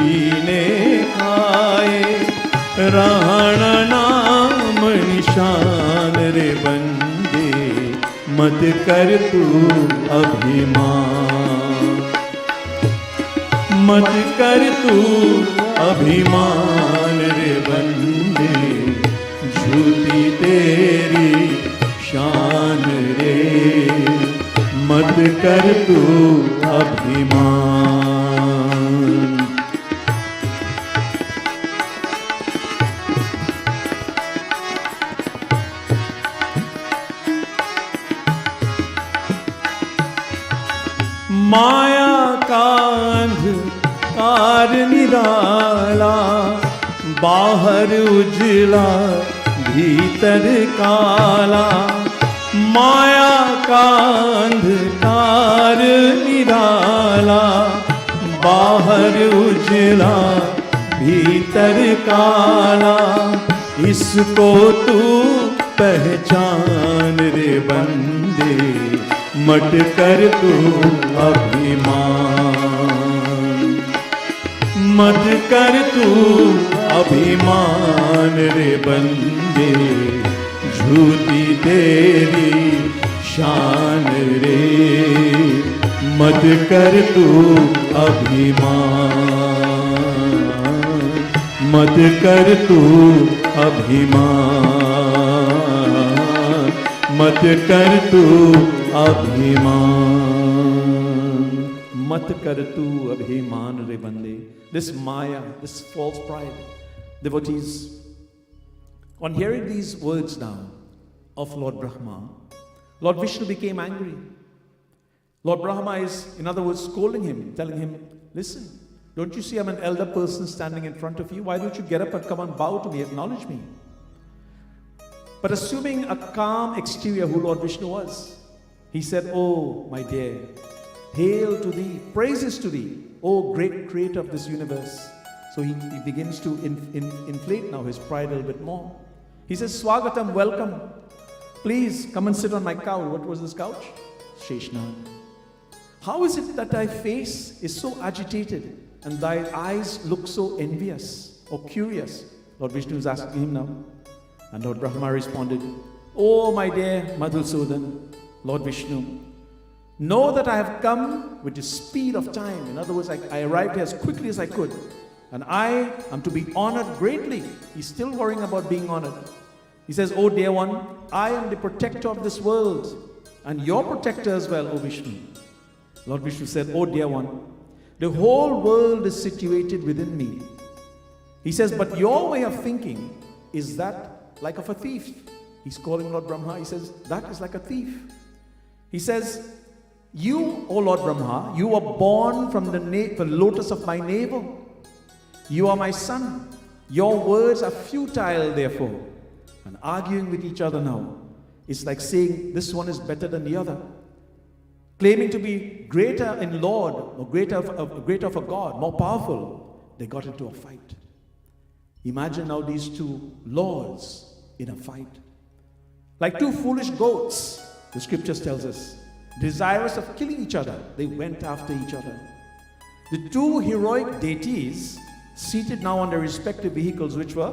ने खाए। रहण नाम निशान रे बंदे मत कर तू अभिमान, मत कर तू अभिमान रे बंदे, झूठी तेरी शान रे मत कर तू अभिमान। माया का अंधकार निराला, बाहर उजला भीतर काला। माया का अंधकार निराला, बाहर उजला भीतर काला। इसको तू पहचान रे बंदे, मत कर तू अभिमान, मत कर तू अभिमान रे बंदे, झूठी तेरी शान रे मत कर तू अभिमान, मत कर तू अभिमान, मत कर तू अभिमान, मत कर तू अभिमान रे बंदे. This maya, this false pride. Devotees, on hearing these words now of Lord Brahma, Lord Vishnu became angry. Lord Brahma is, in other words, scolding him, telling him, listen, don't you see I'm an elder person standing in front of you? Why don't you get up and come and bow to me, acknowledge me? But assuming a calm exterior who Lord Vishnu was, he said, oh, my dear, hail to thee, praises to thee, oh, great creator of this universe. So he begins to inflate now his pride a little bit more. He says, Swagatam, welcome. Please come and sit on my couch. What was this couch? Sheshnag. How is it that thy face is so agitated and thy eyes look so envious or curious? Lord Vishnu is asking him now. And Lord Brahma responded, oh, my dear Madhusudan, Lord Vishnu, know that I have come with the speed of time. In other words, I arrived here as quickly as I could. And I am to be honored greatly. He's still worrying about being honored. He says, oh dear one, I am the protector of this world. And your protector as well, O Vishnu. Lord Vishnu said, oh dear one, the whole world is situated within me. He says, but your way of thinking is that like of a thief. He's calling Lord Brahma. He says, that is like a thief. He says, you, O Lord Brahma, you were born from the lotus of my navel. You are my son. Your words are futile, therefore. And arguing with each other now is like saying this one is better than the other. Claiming to be greater in Lord or greater of a God, more powerful, they got into a fight. Imagine now these two lords in a fight. Like two foolish goats, the scriptures tells us, desirous of killing each other, they went after each other. The two heroic deities seated now on their respective vehicles, which were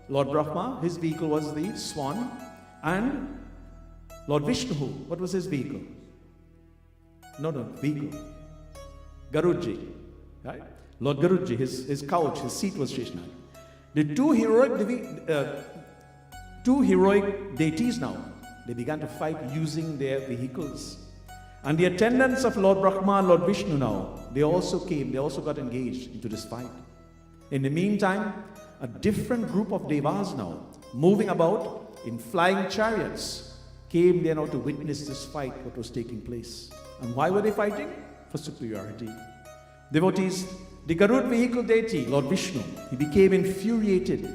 Lord Brahma, his vehicle was the swan, and Lord Vishnu, what was his vehicle? Vehicle. Garudji, right? Lord Garudji, his couch, his seat was Sheshnag. The two heroic deities now, they began to fight using their vehicles. And the attendants of Lord Brahma and Lord Vishnu now, they also got engaged into this fight. In the meantime, a different group of devas now, moving about in flying chariots, came there now to witness this fight, what was taking place. And why were they fighting? For superiority. Devotees, the Garud vehicle deity, Lord Vishnu, he became infuriated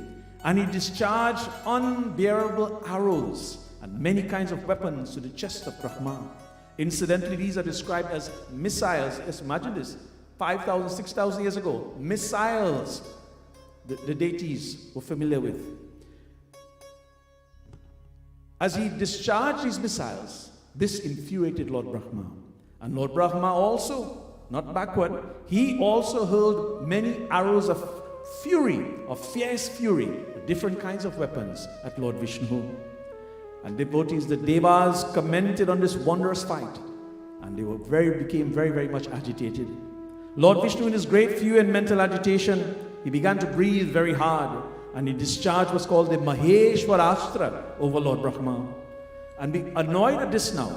and he discharged unbearable arrows and many kinds of weapons to the chest of Brahma. Incidentally, these are described as missiles. Just imagine this, 5,000, 6,000 years ago, missiles the deities were familiar with. As he discharged these missiles, this infuriated Lord Brahma. And Lord Brahma also, not backward, he also hurled many arrows of fury, of fierce fury, different kinds of weapons at Lord Vishnu. And devotees, the Devas commented on this wondrous fight, and they became very, very much agitated. Lord Vishnu, in his great fury and mental agitation, he began to breathe very hard, and he discharged what's called the Maheshwarastra over Lord Brahma. And being annoyed at this now,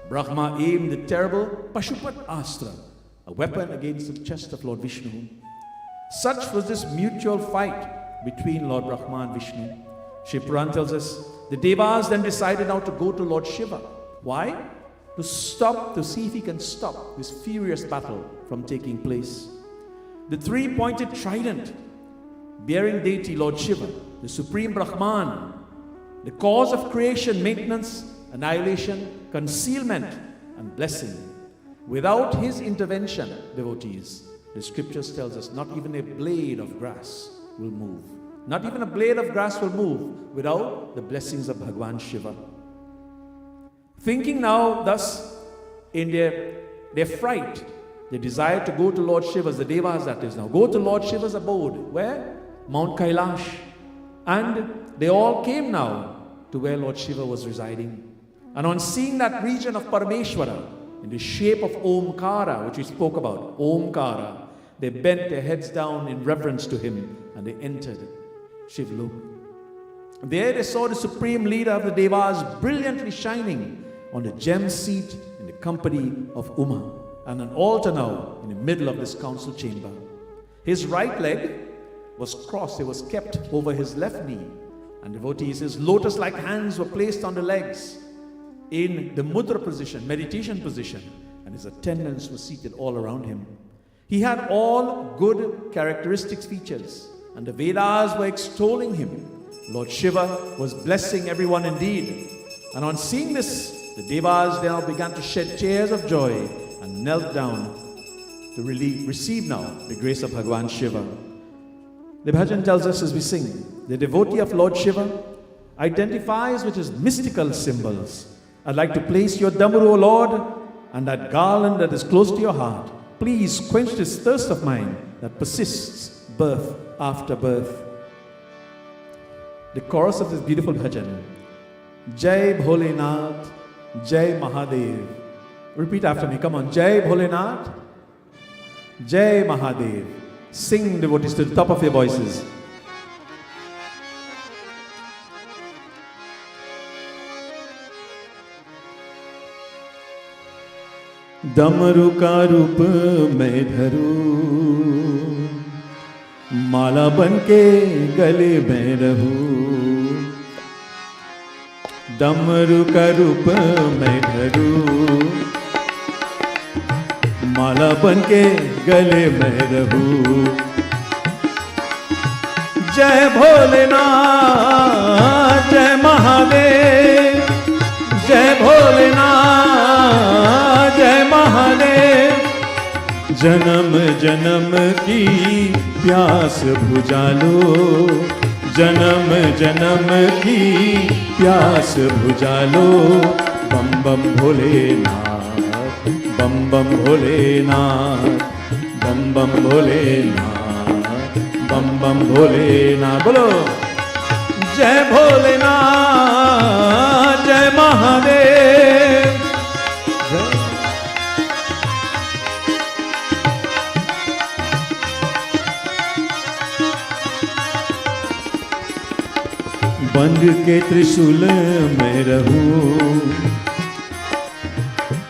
Brahma aimed the terrible Pashupat Astra, a weapon against the chest of Lord Vishnu. Such was this mutual fight between Lord Brahma and Vishnu. Shiva Purana tells us, the Devas then decided now to go to Lord Shiva. Why? To see if he can stop this furious battle from taking place. The three-pointed trident, bearing deity Lord Shiva, the supreme Brahman, the cause of creation, maintenance, annihilation, concealment, and blessing. Without his intervention, devotees, the scriptures tells us not even a blade of grass will move. Not even a blade of grass will move without the blessings of Bhagwan Shiva. Thinking now thus in their fright, they desire to go to Lord Shiva's, the Devas that is now, go to Lord Shiva's abode. Where? Mount Kailash. And they all came now to where Lord Shiva was residing. And on seeing that region of Parameshwara in the shape of Omkara, which we spoke about, Omkara, they bent their heads down in reverence to him and they entered Shivlok. There they saw the supreme leader of the Devas brilliantly shining on the gem seat in the company of Uma, and an altar now in the middle of this council chamber. His right leg was crossed, it was kept over his left knee, and devotees, his lotus-like hands were placed on the legs in the mudra position, meditation position, and his attendants were seated all around him. He had all good characteristics, features, and the Vedas were extolling him. Lord Shiva was blessing everyone indeed. And on seeing this, the Devas now began to shed tears of joy and knelt down to receive now the grace of Bhagwan Shiva. The bhajan tells us as we sing, the devotee of Lord Shiva identifies with his mystical symbols. I'd like to place your Damru, O Lord, and that garland that is close to your heart. Please quench this thirst of mine that persists birth after birth. The chorus of this beautiful bhajan, Jai Bholenath, Jai Mahadev. Repeat after me, come on. Jai Bholenath, Jai Mahadev. Sing, devotees, to the top of your voices. डमरू का रूप मैं धरूं, माला बन के गले में रहूं। डमरू का रूप मैं धरूं, माला बन के गले में रहूं। जय भोलेनाथ, जय महादेव, जय भोलेनाथ, जय महादेव। जन्म जन्म की प्यास बुझा लो, जन्म जन्म की प्यास बुझा लो। बम बम भोलेनाथ, बम बम भोलेनाथ, बम बम भोलेनाथ, बम बम भोलेनाथ। बोलो जय भोलेनाथ, जय महादेव। बंध के त्रिशूल में रहूं,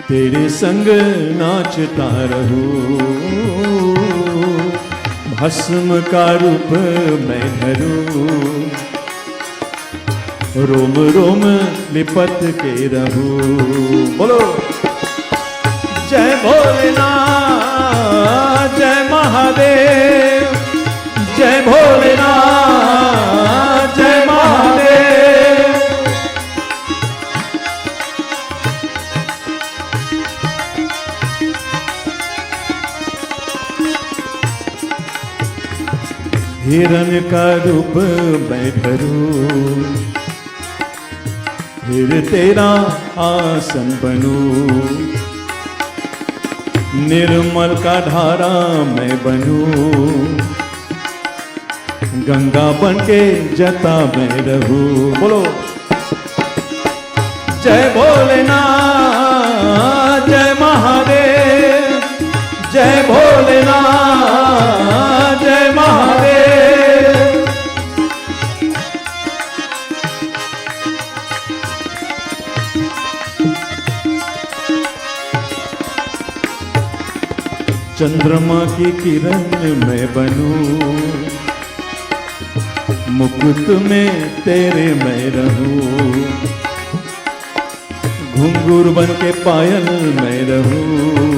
तेरे संग नाचता रहूं। भस्म का रूप मैं धरूं, रोम रोम लिपट के रहूं। बोलो जय भोलेनाथ, जय महादेव, जय भोलेनाथ, जय महादेव। हिरण का रूप मैं धरूं, फिर तेरा आसन बनूं, निर्मल का धारा मैं बनूं, गंगा बन के जता मैं रहूं। बोलो जय भोलेनाथ, जय महादेव, जय भोलेनाथ, जय महादेव। चंद्रमा की किरण में बनूं, मुकुट में तेरे मैं रहूं, घुंघरू बन के पायल मैं रहूं,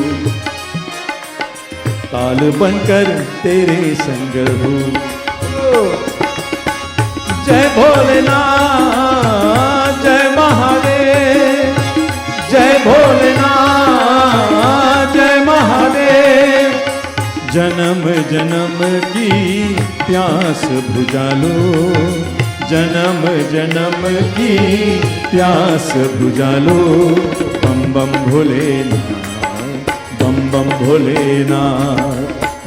ताल बनकर तेरे संग रहूं। जय भोलेनाथ, जय महादेव, जय भोलेनाथ, जय महादेव। जन्म जन्म की प्यास बुझा लो, जन्म जन्म की प्यास बुझा लो। बम बम भोलेनाथ, बम बम भोलेनाथ,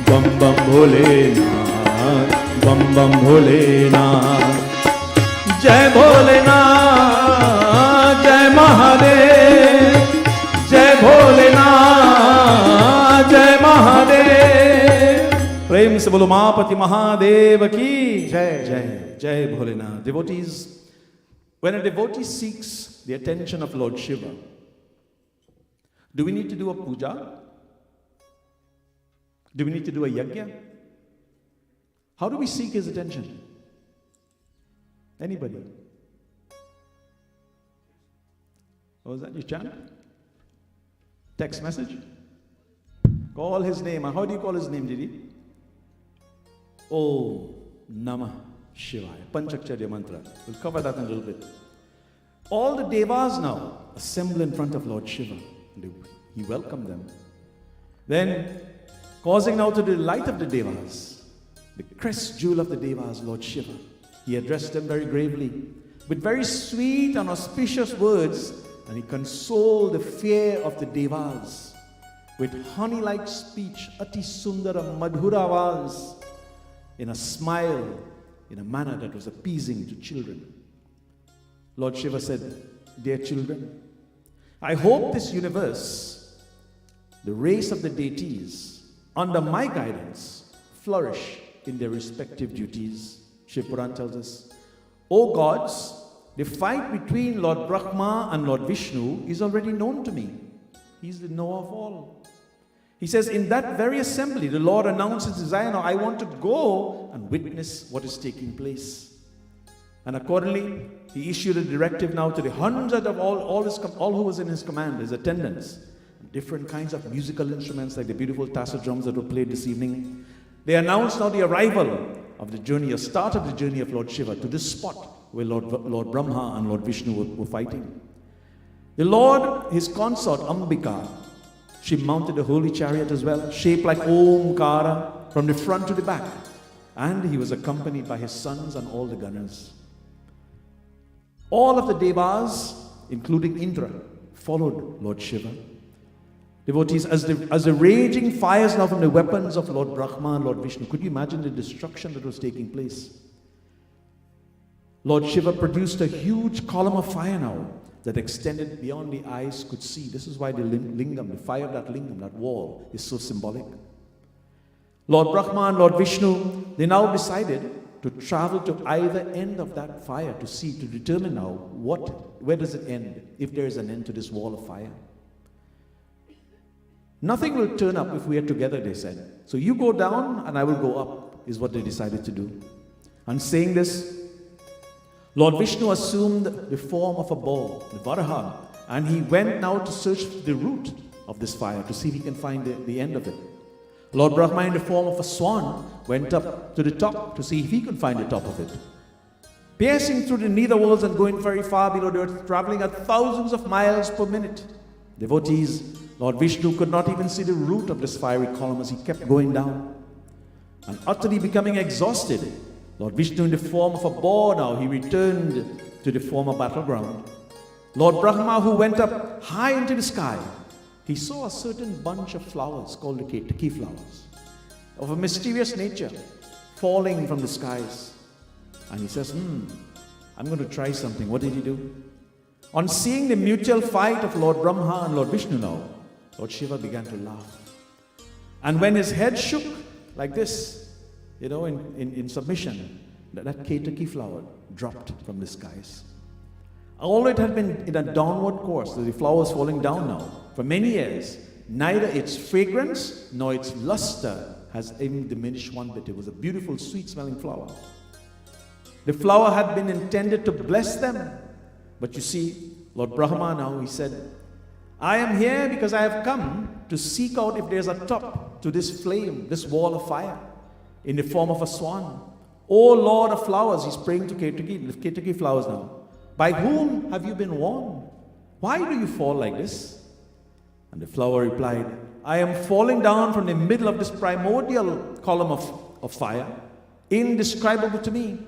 बम बम भोलेनाथ, बम बम भोलेनाथ। जय भोलेनाथ, जय महादेव, जय भोलेनाथ, जय महादेव। प्रेम से बोलो महापति महादेव की जय। जय। जय Bholenath. Devotees, when a devotee seeks the attention of Lord Shiva, do we need to do a puja? Do we need to do a yagya? How do we seek his attention? Anybody? What was that? You chant? Text message? Call his name. How do you call his name, Didi? Om Namah Shivaya. Panchakshariya mantra. We'll cover that in a little bit. All the devas now assemble in front of Lord Shiva. He welcomed them. Then, causing now to the delight of the devas, the crest jewel of the devas, Lord Shiva, he addressed them very gravely with very sweet and auspicious words, and he consoled the fear of the devas with honey-like speech, ati sundara madhura avaz, in a smile, in a manner that was appeasing to children. Lord Shiva said, dear children, I hope this universe, the race of the deities, under my guidance, flourish in their respective duties. Shiva Purana tells us, O gods, the fight between Lord Brahma and Lord Vishnu is already known to me. He's the knower of all. He says, in that very assembly, the Lord announced his desire, now I want to go and witness what is taking place. And accordingly, he issued a directive now to the hundred of all who was in his command, his attendants, different kinds of musical instruments like the beautiful tassel drums that were played this evening. They announced now the arrival of the journey, a start of the journey of Lord Shiva to this spot where Lord Brahma and Lord Vishnu were fighting. The Lord, his consort Ambika, she mounted a holy chariot as well, shaped like Omkara from the front to the back. And he was accompanied by his sons and all the gunners. All of the devas, including Indra, followed Lord Shiva. Devotees, as the raging fires now from the weapons of Lord Brahma and Lord Vishnu, could you imagine the destruction that was taking place? Lord Shiva produced a huge column of fire now that extended beyond the eyes could see. This is why the lingam, the fire of that lingam, that wall, is so symbolic. Lord Brahma and Lord Vishnu, they now decided to travel to either end of that fire to see, to determine now where does it end, if there is an end to this wall of fire. Nothing will turn up if we are together, they said. So you go down and I will go up, is what they decided to do. And saying this, Lord Vishnu assumed the form of a bull, the Varaha, and he went now to search the root of this fire to see if he can find the end of it. Lord Brahma, in the form of a swan, went up to the top to see if he could find the top of it. Piercing through the nether worlds and going very far below the earth, traveling at thousands of miles per minute. Devotees, Lord Vishnu could not even see the root of this fiery column as he kept going down. And utterly becoming exhausted, Lord Vishnu, in the form of a boar now, he returned to the former battleground. Lord Brahma, who went up high into the sky, he saw a certain bunch of flowers called the Ketaki flowers, of a mysterious nature, falling from the skies. And he says, I'm going to try something. What did he do? On seeing the mutual fight of Lord Brahma and Lord Vishnu now, Lord Shiva began to laugh. And when his head shook like this, in submission, that Ketaki flower dropped from the skies. Although it had been in a downward course, the flower was falling down now, for many years, neither its fragrance nor its luster has even diminished one bit. It was a beautiful, sweet-smelling flower. The flower had been intended to bless them. But you see, Lord Brahma now, he said, I am here because I have come to seek out if there's a top to this flame, this wall of fire, in the form of a swan. O Lord of flowers, he's praying to Ketaki, the Ketaki flowers now. By whom have you been warned? Why do you fall like this? And the flower replied, I am falling down from the middle of this primordial column of fire, indescribable to me.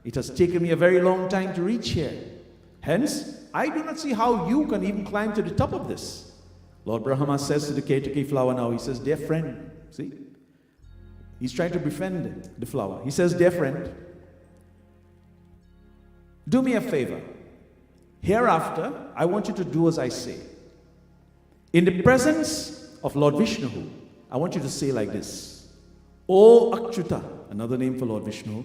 It has taken me a very long time to reach here. Hence, I do not see how you can even climb to the top of this. Lord Brahma says to the Ketaki flower now, he says, dear friend, see? He's trying to befriend the flower. He says, dear friend, do me a favor. Hereafter, I want you to do as I say. In the presence of Lord Vishnu, I want you to say like this. O Achyuta, another name for Lord Vishnu,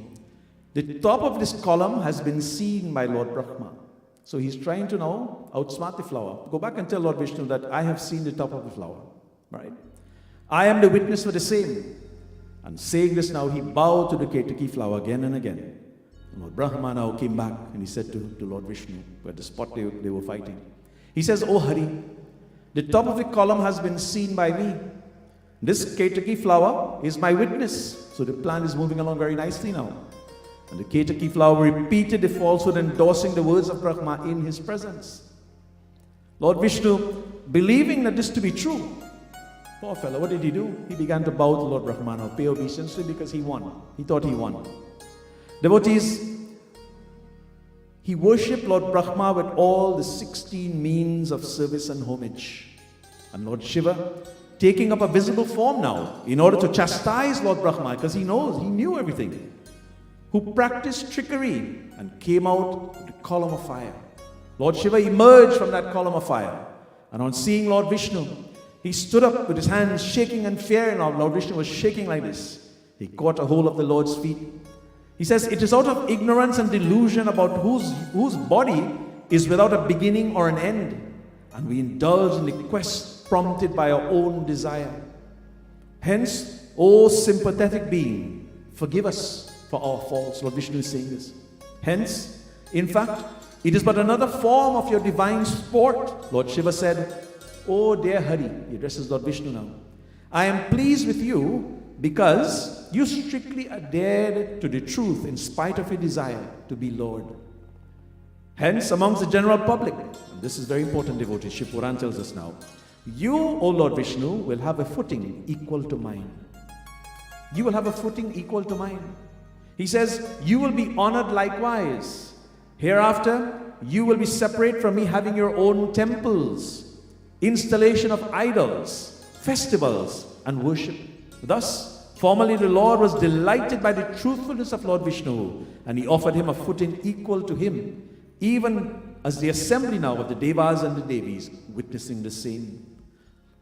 the top of this column has been seen by Lord Brahma. So he's trying to now outsmart the flower. Go back and tell Lord Vishnu that I have seen the top of the flower. Right? I am the witness for the same. And saying this now, he bowed to the Ketaki flower again and again. And Lord Brahma now came back and he said to Lord Vishnu, at the spot they were fighting. He says, Oh Hari, the top of the column has been seen by me. This Ketaki flower is my witness. So the plan is moving along very nicely now. And the Ketaki flower repeated the falsehood, endorsing the words of Brahma in his presence. Lord Vishnu, believing that this to be true, poor fellow, what did he do? He began to bow to Lord Brahma now, pay obeisance because he won. He thought he won. Devotees, he worshipped Lord Brahma with all the 16 means of service and homage. And Lord Shiva, taking up a visible form now, in order to chastise Lord Brahma, because he knew everything, who practiced trickery and came out with a column of fire. Lord Shiva emerged from that column of fire. And on seeing Lord Vishnu, he stood up with his hands shaking and fearing. Lord Vishnu was shaking like this. He caught a hold of the Lord's feet. He says, it is out of ignorance and delusion about whose body is without a beginning or an end. And we indulge in the quest prompted by our own desire. Hence, O sympathetic being, forgive us for our faults. Lord Vishnu is saying this. Hence, in fact, it is but another form of your divine sport. Lord Shiva said, Oh dear Hari, he addresses Lord Vishnu now. I am pleased with you because you strictly adhered to the truth in spite of your desire to be Lord. Hence, amongst the general public, and this is very important, devotees, Shiva Purana tells us now, you, O Lord Vishnu, will have a footing equal to mine. You will have a footing equal to mine. He says, you will be honored likewise. Hereafter, you will be separate from me, having your own temples, installation of idols, festivals, and worship. Thus, formerly the Lord was delighted by the truthfulness of Lord Vishnu, and he offered him a footing equal to him, even as the assembly now of the Devas and the Devis witnessing the same.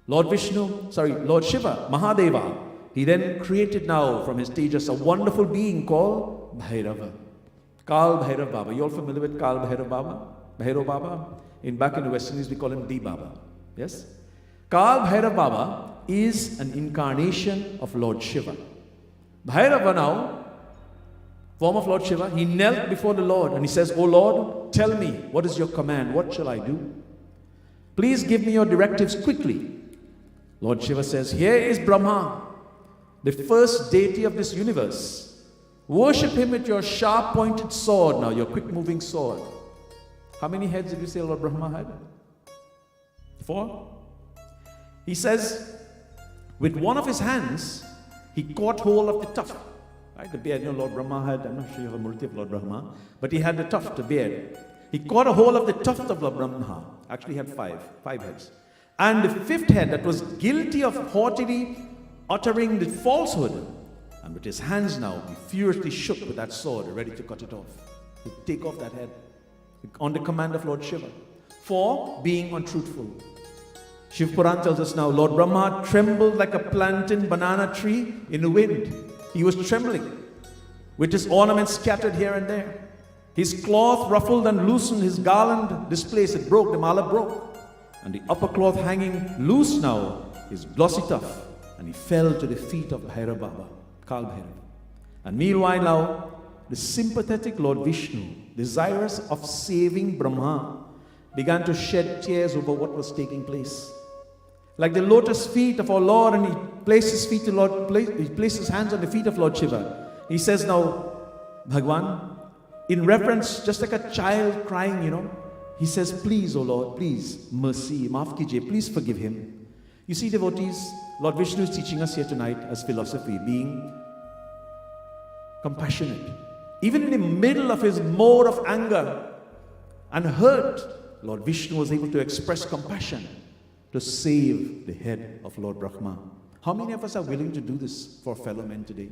Lord Shiva, Mahadeva, he then created now from his tejas a wonderful being called Bhairava. Kal Bhairav Baba. You all familiar with Kal Bhairav Baba? Bhairav Baba? Back in the West Indies we call him D Baba. Yes? Kal Bhairav Baba is an incarnation of Lord Shiva. Bhairava now form of Lord Shiva, he knelt before the Lord and he says, "Oh Lord, tell me, what is your command? What shall I do? Please give me your directives quickly." Lord Shiva says, "Here is Brahma, the first deity of this universe. Worship him with your sharp-pointed sword now, your quick-moving sword." How many heads did you say Lord Brahma had? 4. He says, with one of his hands, he caught hold of the tuft. Right, the beard, Lord Brahma had, I'm not sure you have a murti of Lord Brahma, but he had the tuft, the beard. He caught a hold of the tuft of Lord Brahma. Actually, he had five heads. And the 5th head that was guilty of haughtily uttering the falsehood, and with his hands now, he furiously shook with that sword, ready to cut it off, to take off that head, on the command of Lord Shiva, for being untruthful. Shiva Purana tells us now, Lord Brahma trembled like a plantain banana tree in the wind. He was trembling, with his ornaments scattered here and there. His cloth ruffled and loosened, his garland displaced, it broke, the mala broke. And the upper cloth hanging loose now, his glossy tuft, and he fell to the feet of Bhairava Baba, Kal Bhairava. And meanwhile now, the sympathetic Lord Vishnu, desirous of saving Brahma, began to shed tears over what was taking place. Like the lotus feet of our Lord, and he placed his feet to Lord, he placed his hands on the feet of Lord Shiva. He says now, Bhagwan, in reference, just like a child crying, he says, "Please, O Lord, please, mercy, maaf kijiye, please forgive him." You see, devotees, Lord Vishnu is teaching us here tonight as philosophy, being compassionate. Even in the middle of his mode of anger and hurt, Lord Vishnu was able to express compassion to save the head of Lord Brahma. How many of us are willing to do this for fellow men today?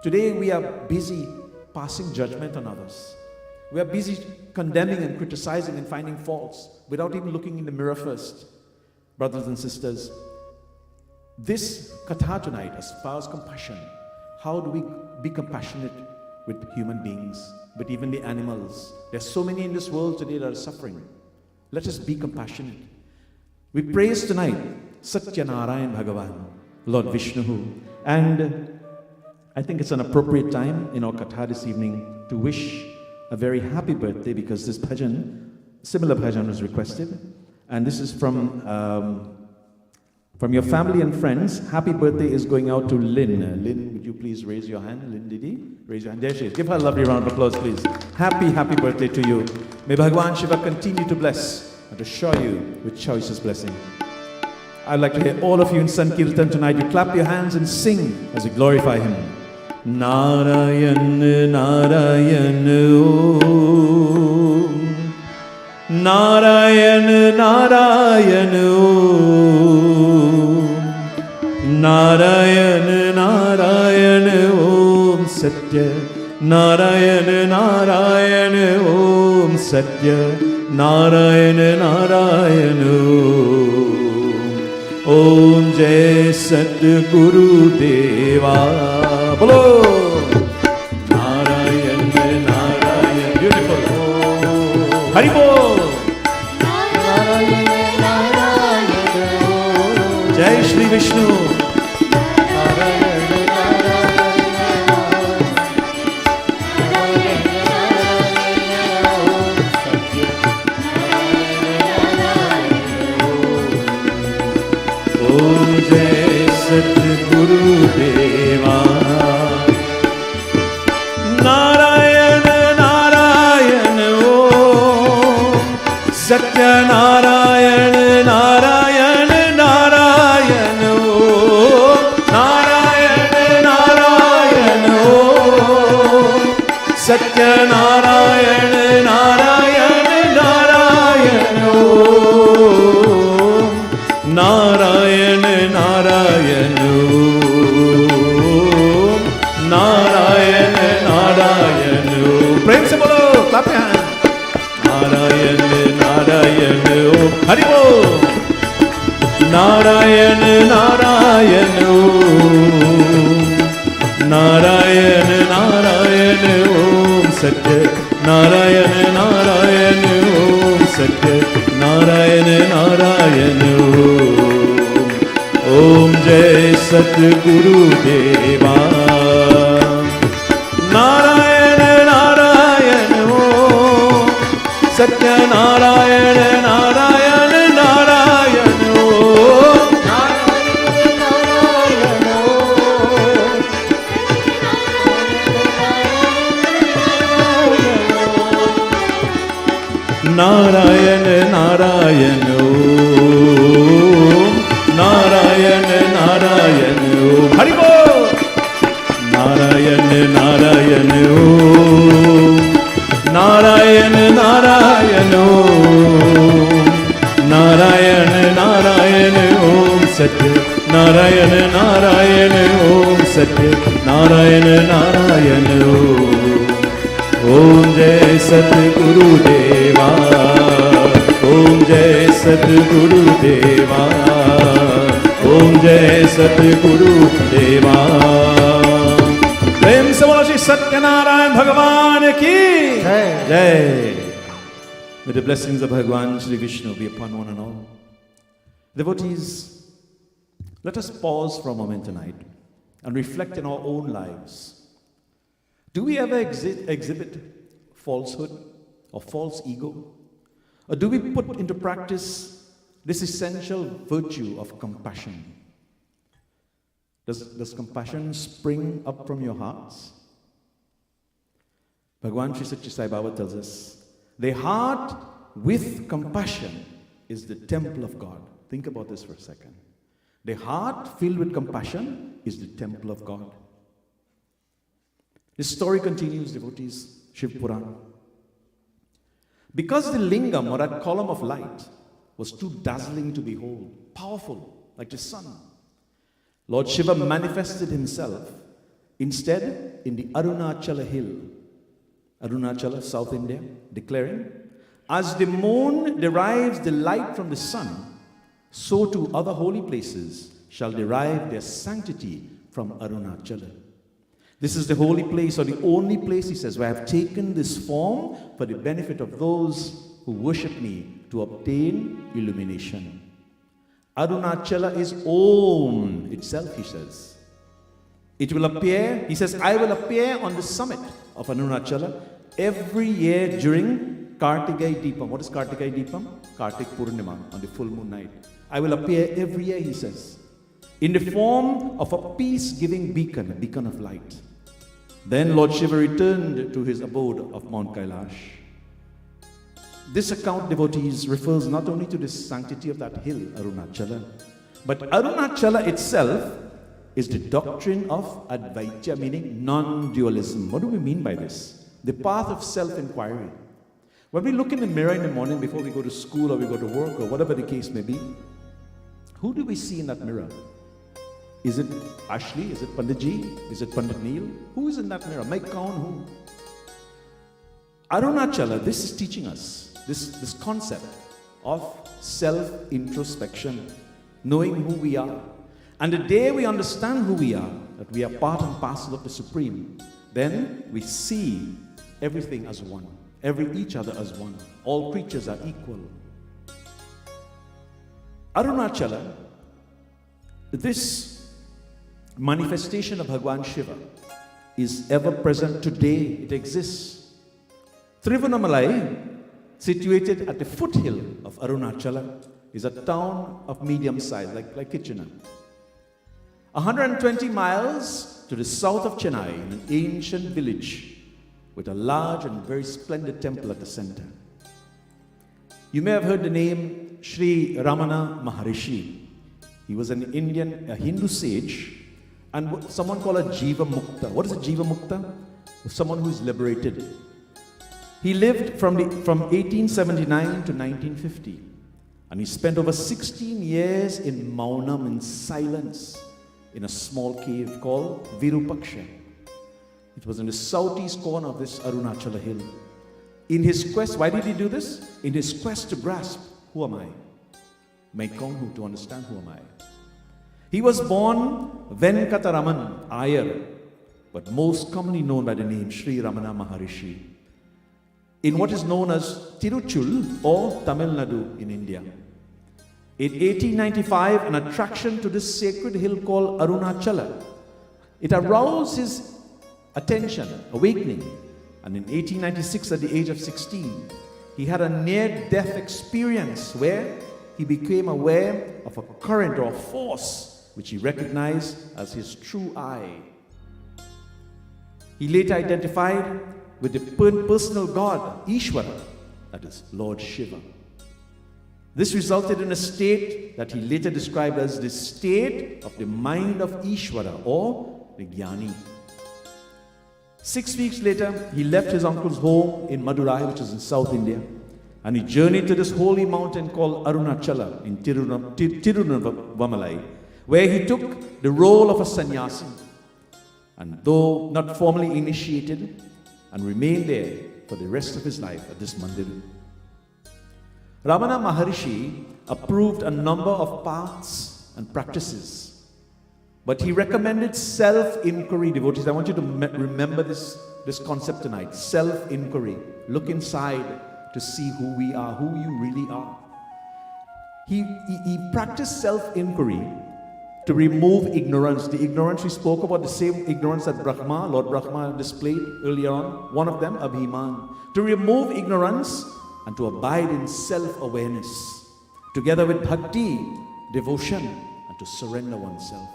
Today we are busy passing judgment on others. We are busy condemning and criticizing and finding faults without even looking in the mirror first. Brothers and sisters, this katha tonight, as far as compassion, how do we be compassionate with human beings, but even the animals? There are so many in this world today that are suffering. Let us be compassionate. We praise tonight Satya Narayan Bhagavan, Lord Vishnu, and I think it's an appropriate time in our katha this evening to wish a very happy birthday, because this bhajan, similar bhajan was requested, and this is from your family and friends. Happy birthday is going out to Lynn. Lynn, would you please raise your hand? Lynn Didi, raise your hand. There she is. Give her a lovely round of applause, please. Happy birthday to you. May Bhagwan Shiva continue to bless and to shower you with choicest blessing. I'd like to hear all of you in Sankirtan tonight. You clap your hands and sing as we glorify him. Narayan, Narayan, Om. Narayan, Narayan, Om. Narayan, Narayan, Om. Satya. Narayan, Narayan, Om. Satya. Narayan, Narayan, Om. Jai Sat Guru Deva. Bolo! Narayan, Narayan. Beautiful. Haribol! Jai Shri Vishnu. Om Jai Sat Guru Deva. Narayan, Narayan, Om. Satya Narayan, Narayan, Narayan, Om. Narayan, Narayan, Om. Satya Narayan, Narayan, Narayan, Om. Narayan, Narayan, Om. Narayan, Narayan, Om. Prem se bolo, clap your hands. Narayan, Narayan, Om. Hari Bol. Narayan, Narayan, Om. Narayan, Narayan, Om. Satya. Narayan, Narayan, Om. Satya. Narayan, Narayan, Om. Om Jai Sat Guru Deva. Narayan. Satya Narayana Narayana Narayana Om. Narayana Narayana Om. Narayana Narayana Om. Hari Bol. Narayana Narayana Om. Narayana Narayana Om. Narayana Narayana Om. Satya Narayana Narayana Om. Satya Narayana Narayana Om. Om Jai Satguru Deva. Om Jai Satguru Deva. Om Jai Satguru Deva. प्रेम से बोलो श्री सत्यनारायण भगवान की जय। जय। May the blessings of Bhagwan Shri Vishnu be upon one and all. Devotees, let us pause for a moment tonight and reflect in our own lives. Do we ever exhibit falsehood or false ego? Or do we put into practice this essential virtue of compassion? Does compassion spring up from your hearts? Bhagwan Sri Satya Sai Baba tells us, the heart with compassion is the temple of God. Think about this for a second. The heart filled with compassion is the temple of God. This story continues, devotees, Shiva Purana. Because the lingam, or that column of light, was too dazzling to behold, powerful, like the sun, Lord Shiva manifested himself instead in the Arunachala hill, Arunachala, South India, declaring, as the moon derives the light from the sun, so too other holy places shall derive their sanctity from Arunachala. This is the holy place, or the only place, he says, where I have taken this form for the benefit of those who worship me to obtain illumination. Arunachala is Om itself, he says. It will appear, he says, I will appear on the summit of Arunachala every year during Kartikai Deepam. What is Kartikai Deepam? Kartik Purnima, on the full moon night. I will appear every year, he says, in the form of a peace-giving beacon, a beacon of light. Then Lord Shiva returned to his abode of Mount Kailash. This account, devotees, refers not only to the sanctity of that hill, Arunachala, but Arunachala itself is the doctrine of Advaita, meaning non-dualism. What do we mean by this? The path of self-inquiry. When we look in the mirror in the morning before we go to school or we go to work or whatever the case may be, who do we see in that mirror? Is it Ashley? Is it Panditji? Is it Pandit Neil? Who is in that mirror? Make count who? Arunachala, this is teaching us this concept of self-introspection, knowing who we are. And the day we understand who we are, that we are part and parcel of the Supreme, then we see everything as one, each other as one. All creatures are equal. Arunachala, this manifestation of Bhagwan Shiva, is ever present today. It exists. Trivanamalai, situated at the foothill of Arunachala, is a town of medium size, like Kitchener. 120 miles to the south of Chennai, in an ancient village with a large and very splendid temple at the center. You may have heard the name Sri Ramana Maharishi. He was an a Hindu sage, and someone called a Jiva Mukta. What is a Jiva Mukta? Someone who is liberated. He lived from 1879 to 1950, and he spent over 16 years in Maunam, in silence, in a small cave called Virupaksha. It was in the southeast corner of this Arunachala hill. In his quest, why did he do this? In his quest to grasp, who am I? Maikongu, to understand who am I. He was born Venkataraman Iyer, but most commonly known by the name Sri Ramana Maharishi, in what is known as Tiruchul or Tamil Nadu in India. In 1895, an attraction to this sacred hill called Arunachala, it aroused his attention, awakening, and in 1896, at the age of 16, he had a near-death experience where he became aware of a current or force which he recognized as his true I. He later identified with the personal God, Ishvara, that is Lord Shiva. This resulted in a state that he later described as the state of the mind of Ishvara or the Jnani. 6 weeks later, he left his uncle's home in Madurai, which is in South India, and he journeyed to this holy mountain called Arunachala in Tiruvannamalai, where he took the role of a sannyasi, and though not formally initiated, and remained there for the rest of his life at this Mandir. Ramana Maharishi approved a number of paths and practices, but he recommended self-inquiry. Devotees, I want you to remember this concept tonight. Self-inquiry. Look inside to see who we are, who you really are. He practiced self-inquiry to remove ignorance. The ignorance we spoke about, the same ignorance that Lord Brahma displayed earlier on. One of them, Abhiman. To remove ignorance and to abide in self-awareness, together with bhakti, devotion, and to surrender oneself.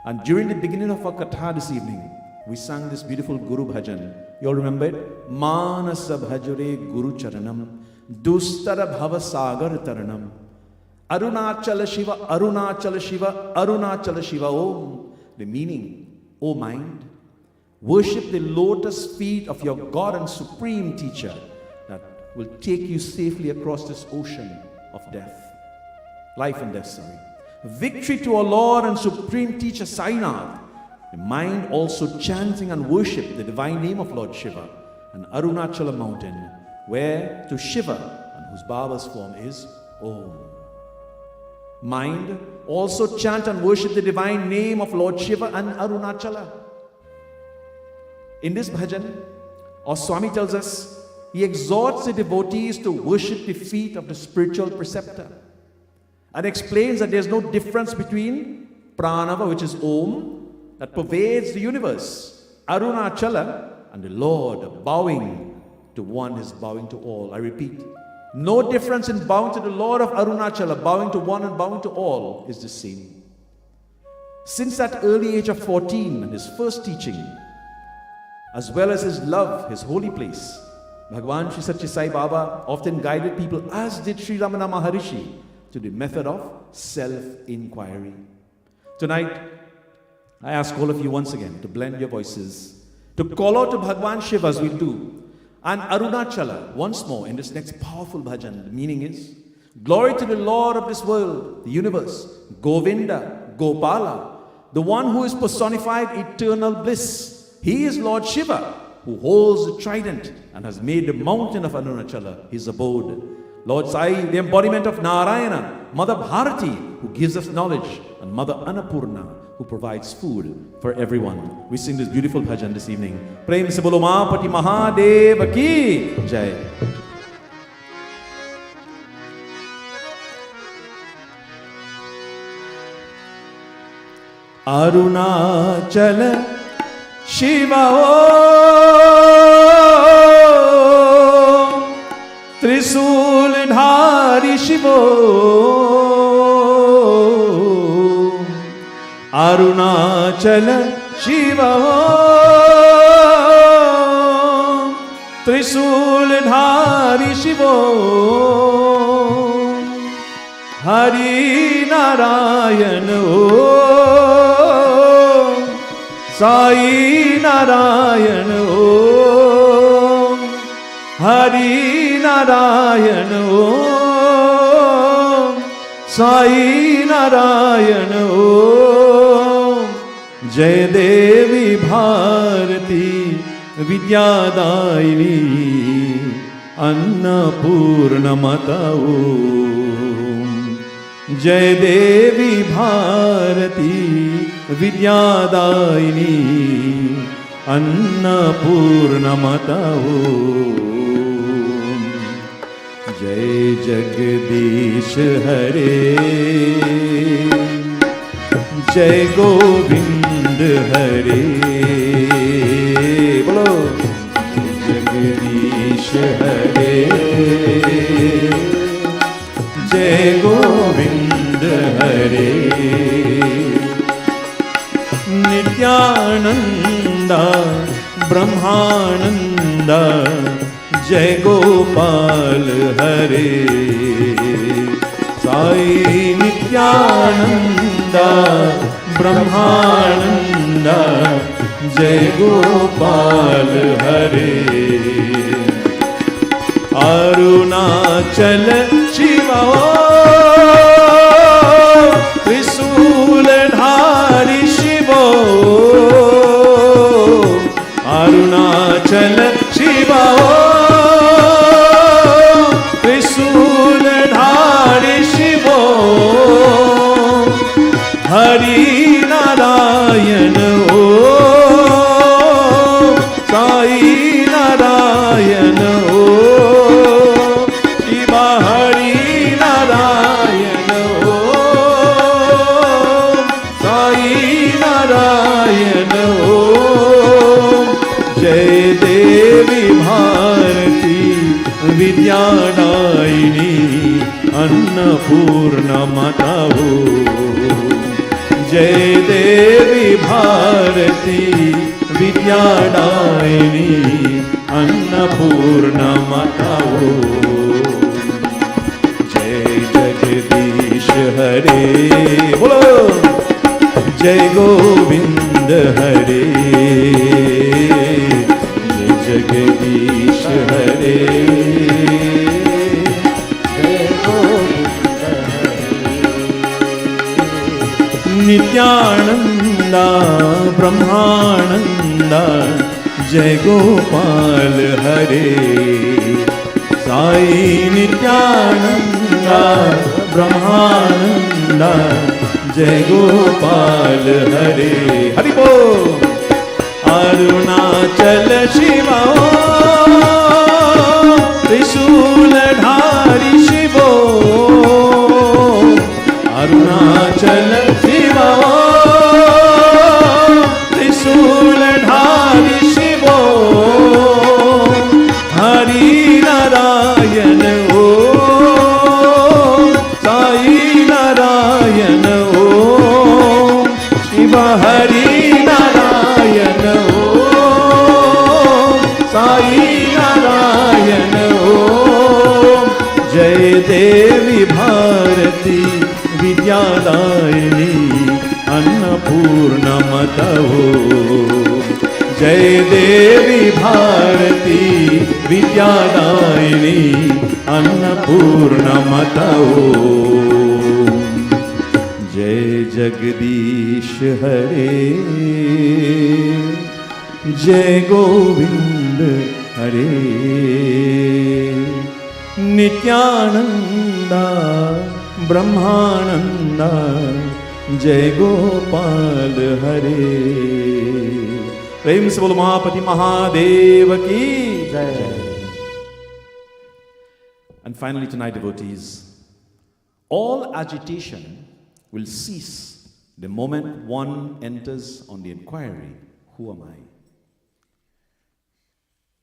And during the beginning of our katha this evening, we sang this beautiful Guru Bhajan. You all remember it? Manasa bhajure Guru Charanam, Dustara Bhava Sagar Taranam, Arunachala Shiva, Arunachala Shiva, Arunachala Shiva Om. The meaning, O mind, worship the lotus feet of your God and supreme teacher that will take you safely across this ocean of death. Life and death, sorry. Victory to our Lord and supreme teacher Sainath. The mind also chanting and worship the divine name of Lord Shiva and Arunachala mountain, where to Shiva, and whose Baba's form is Om. Mind also chant and worship the divine name of Lord Shiva and Arunachala. In this bhajan, our Swami tells us, he exhorts the devotees to worship the feet of the spiritual preceptor, and explains that there's no difference between Pranava, which is Om, that pervades the universe, Arunachala, and the Lord. Bowing to one is bowing to all. I repeat, no difference in bowing to the Lord of Arunachala. Bowing to one and bowing to all is the same. Since that early age of 14 and his first teaching, as well as his love, his holy place, Bhagwan Sri Satya Sai Baba often guided people, as did Sri Ramana Maharishi, to the method of self-inquiry. Tonight, I ask all of you once again to blend your voices, to call out to Bhagwan Shiva as we do, and Arunachala once more in this next powerful bhajan. The meaning is, glory to the Lord of this world, the universe, Govinda, Gopala, the one who is personified eternal bliss. He is Lord Shiva, who holds the trident and has made the mountain of Arunachala his abode. Lord Sai, the embodiment of Narayana, Mother Bharati, who gives us knowledge, and Mother Annapurna, who provides food for everyone. We sing this beautiful bhajan this evening. Prem se bolo Maapati Mahadeva ki jai. Arunachala Shiva Om, Trisul Dhari Shiva Om, Arunachala Shiva Om, Trisul Dhari Shiva Om, Hari Narayana Om, Sai Narayana Om, Hari Narayana Om, Sai Narayana Om, Jai Devi Bharati Vidyadaini Annapurna Mata Om, Jai Devi Bharati Vidyadaini Annapurna Mata Om, Jai Jagdish Hare, Jai Govind Hare, Bolo Jagdish Hare, Nityananda, Brahmananda, Jai Gopal Hare. Sai Nityananda, Brahmananda, Jai Gopal Hare. Arunachal Shiva Trisul-dhari Shiva, Arunachal Shiva Trisul-dhari Shiva, Hari Narayana Om, Sai Narayana Om, Shiva Hari Narayana Om, Sai Narayana Om. Jai Devi Bharati Vidyadayini Annapurna Mata Ho. Jai Devi Bharati Vidyadayini Annapurna Mata Ho. Jai Jagdish Hare, bolo Jai Govind Hare, Jai Jagdish Hare, Jai Govind Hare. Nityananda, Brahmananda, Jai Gopal Hare. Sai Nityananda, Brahmananda, Jai Gopal Hare. Hari Bol. Arunachal Shiva Trisul-dhari Shiva, Arunachal Shiva Trisul-dhari Shiva, Hari Narayana Om, Sai Narayana Om, Shiva Hari Narayana Om, Sai Narayana Om. Jai Devi Bharati Vidyadayini Annapurna Mata Ho. Jai Devi Bharati Vidyadayini Annapurna Mata Ho. Jai Jagdish Hare, Jai Govind Hare. Nityananda, Brahmananda, Jai Gopal Hare. Prem se bolo Mahapati Mahadev ki Jai. And finally tonight, devotees, all agitation will cease the moment one enters on the inquiry, who am I?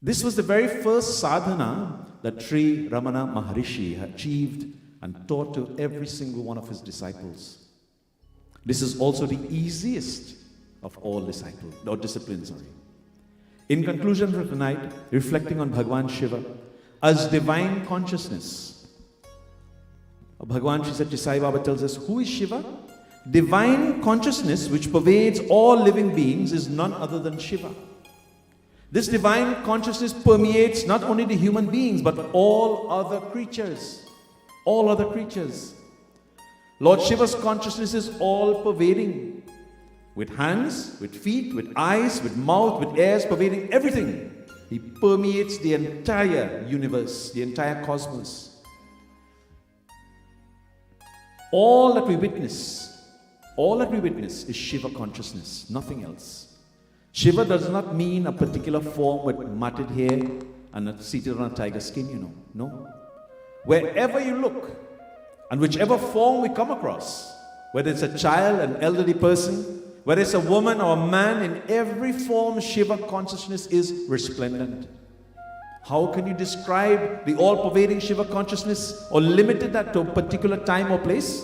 This was the very first sadhana that Sri Ramana Maharishi achieved and taught to every single one of his disciples. This is also the easiest of all disciplines. In conclusion for tonight, reflecting on Bhagwan Shiva as divine consciousness. Bhagwan Sri Satya Sai Baba tells us, who is Shiva? Divine consciousness which pervades all living beings is none other than Shiva. This divine consciousness permeates not only the human beings but all other creatures. All other creatures. Lord Shiva's consciousness is all pervading. With hands, with feet, with eyes, with mouth, with ears, pervading everything. He permeates the entire universe, the entire cosmos. All that we witness is Shiva consciousness, nothing else. Shiva does not mean a particular form with matted hair and seated on a tiger skin, No. Wherever you look, and whichever form we come across, whether it's a child, an elderly person, whether it's a woman or a man, in every form Shiva consciousness is resplendent. How can you describe the all-pervading Shiva consciousness or limit that to a particular time or place?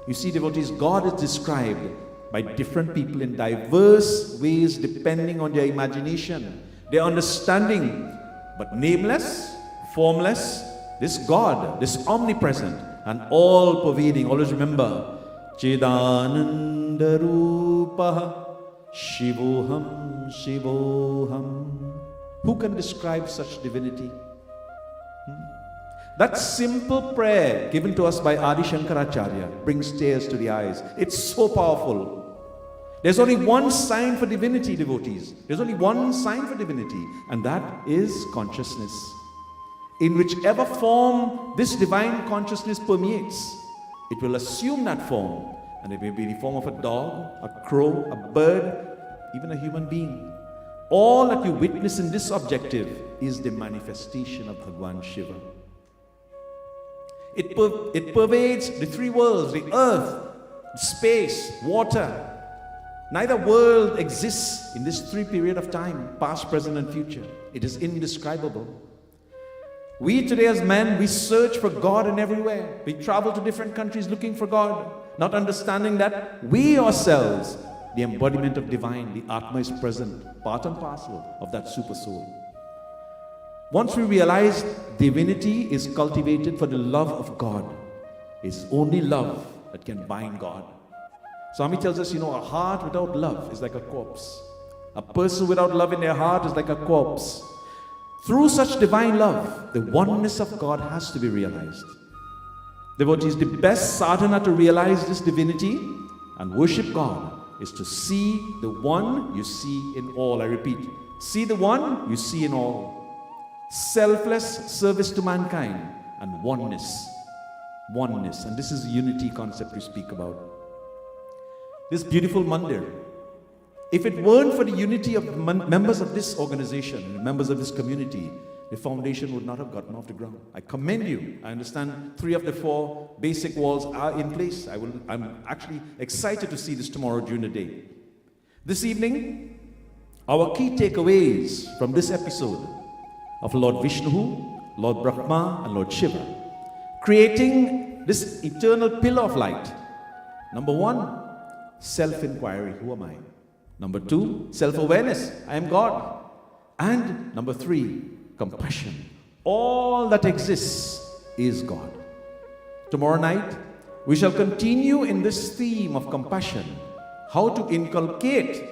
You see, devotees, God is described by different people in diverse ways depending on their imagination, their understanding, but nameless, formless, this God, this omnipresent and all-pervading. Always remember, Chidananda Rupa Shivoham Shivoham. Who can describe such divinity? That simple prayer given to us by Adi Shankaracharya brings tears to the eyes. It's so powerful. There's only one sign for divinity, devotees. There's only one sign for divinity, and that is consciousness. In whichever form this divine consciousness permeates, it will assume that form, and it may be in the form of a dog, a crow, a bird, even a human being. All that you witness in this objective is the manifestation of Bhagwan Shiva. It pervades the three worlds, the earth, space, water. Neither world exists in this three period of time, past, present and future. It is indescribable. We today as men, we search for God in everywhere. We travel to different countries looking for God, not understanding that we ourselves, the embodiment of divine, the Atma is present, part and parcel of that super soul. Once we realize divinity is cultivated for the love of God, it's only love that can bind God. Swami tells us, a heart without love is like a corpse. A person without love in their heart is like a corpse. Through such divine love, the oneness of God has to be realized. Devotees, the best sadhana to realize this divinity and worship God is to see the one you see in all. I repeat, see the one you see in all. Selfless service to mankind and oneness. Oneness. And this is the unity concept we speak about. This beautiful Mandir, if it weren't for the unity of members of this organization, members of this community, the foundation would not have gotten off the ground. I commend you. I understand 3 of the 4 basic walls are in place. I'm actually excited to see this tomorrow during the day. This evening, our key takeaways from this episode of Lord Vishnu, Lord Brahma and Lord Shiva, creating this eternal pillar of light. Number 1, self-inquiry, who am I? Number 2, self-awareness, I am God. And number 3, compassion. All that exists is God. Tomorrow night, we shall continue in this theme of compassion, how to inculcate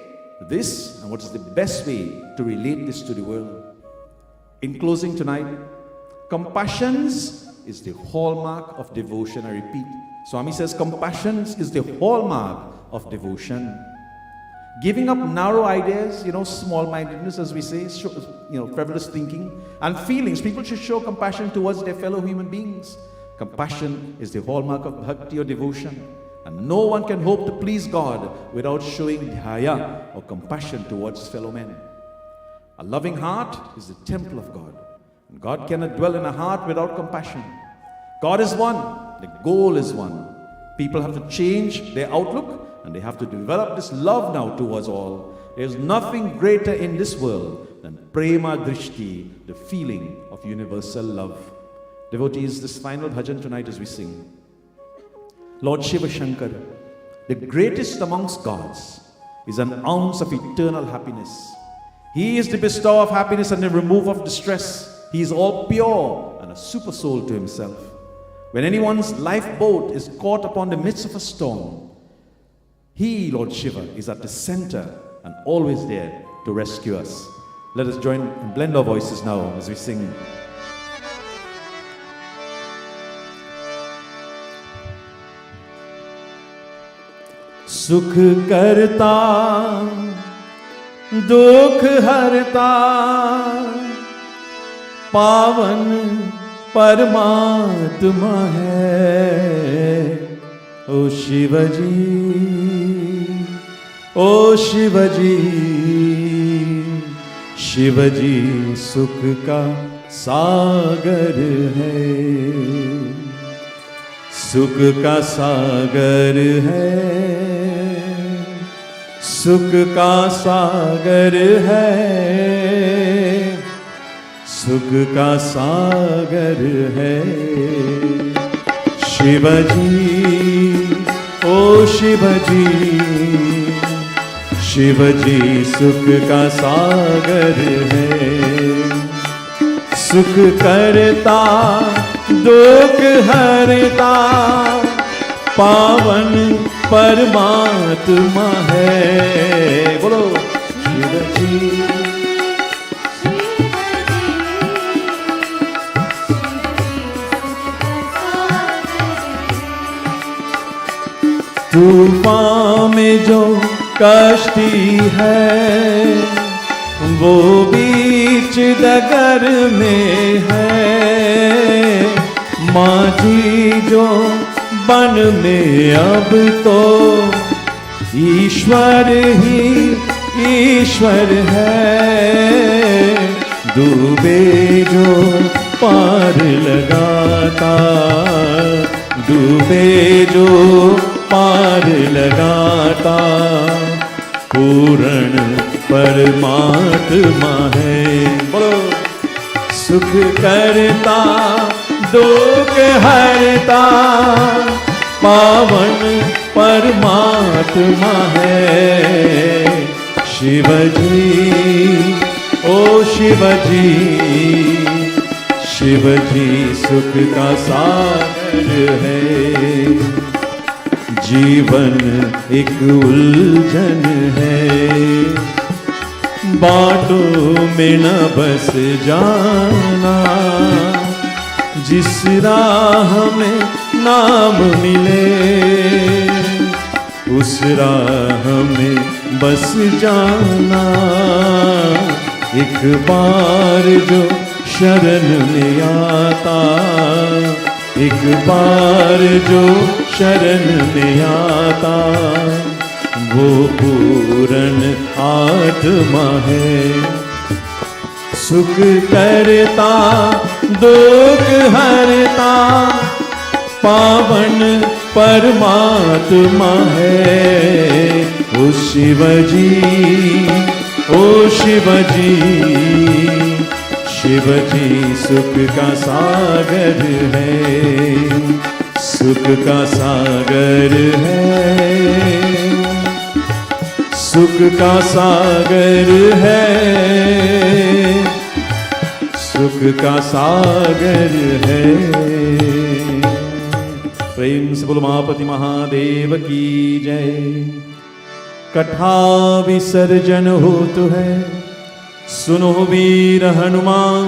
this and what is the best way to relate this to the world. In closing tonight, compassion is the hallmark of devotion. I repeat, Swami says compassion is the hallmark of devotion. Giving up narrow ideas, small-mindedness, as we say, frivolous thinking and feelings. People should show compassion towards their fellow human beings. Compassion is the hallmark of bhakti or devotion. And no one can hope to please God without showing dhyaya or compassion towards fellow men. A loving heart is the temple of God. And God cannot dwell in a heart without compassion. God is one. The goal is one. People have to change their outlook and they have to develop this love now towards all. There's nothing greater in this world than prema drishti, the feeling of universal love. Devotees, this final bhajan tonight as we sing. Lord Shiva Shankar, the greatest amongst gods, is an ounce of eternal happiness. He is the bestower of happiness and the remover of distress. He is all pure and a super soul to himself. When anyone's lifeboat is caught upon the midst of a storm, he, Lord Shiva, is at the center and always there to rescue us. Let us join and blend our voices now as we sing. Sukh karta, dukh harta, pavan परमात्मा है ओ शिवजी, ओ शिवजी, शिवजी सुख का सागर है, सुख का सागर है, सुख का सागर है, सुख का सागर है। शिवजी, ओ शिव जी सुख का सागर है, सुख करता दुख हरता, पावन परमात्मा है। बोलो शिव जी। तूफान में जो कश्ती है वो बीच डगर में है, माझी जो बन में अब तो ईश्वर ही ईश्वर है, डूबे जो पार लगाता, डूबे जो पार लगाता, पूर्ण परमात्मा है। बोलो सुख करता दुख हरता, पावन परमात्मा है। शिव जी ओ शिव जी सुख का सागर है, जीवन एक उलझन है, बाटों में न बस जाना, जिस राह में नाम मिले उस राह में बस जाना, एक बार जो शरण में आता, एक बार जो शरण में आता, वो पूर्ण आत्मा है, सुख करता दुख हरता, पावन परमात्मा है। ओ शिव जी सुख का सागर है, सुख का सागर है, सुख का सागर है, सुख का सागर है। प्रेम से बोलो महापति महादेव की जय। कथा विसर्जन हो तो है, सुनो वीर हनुमान,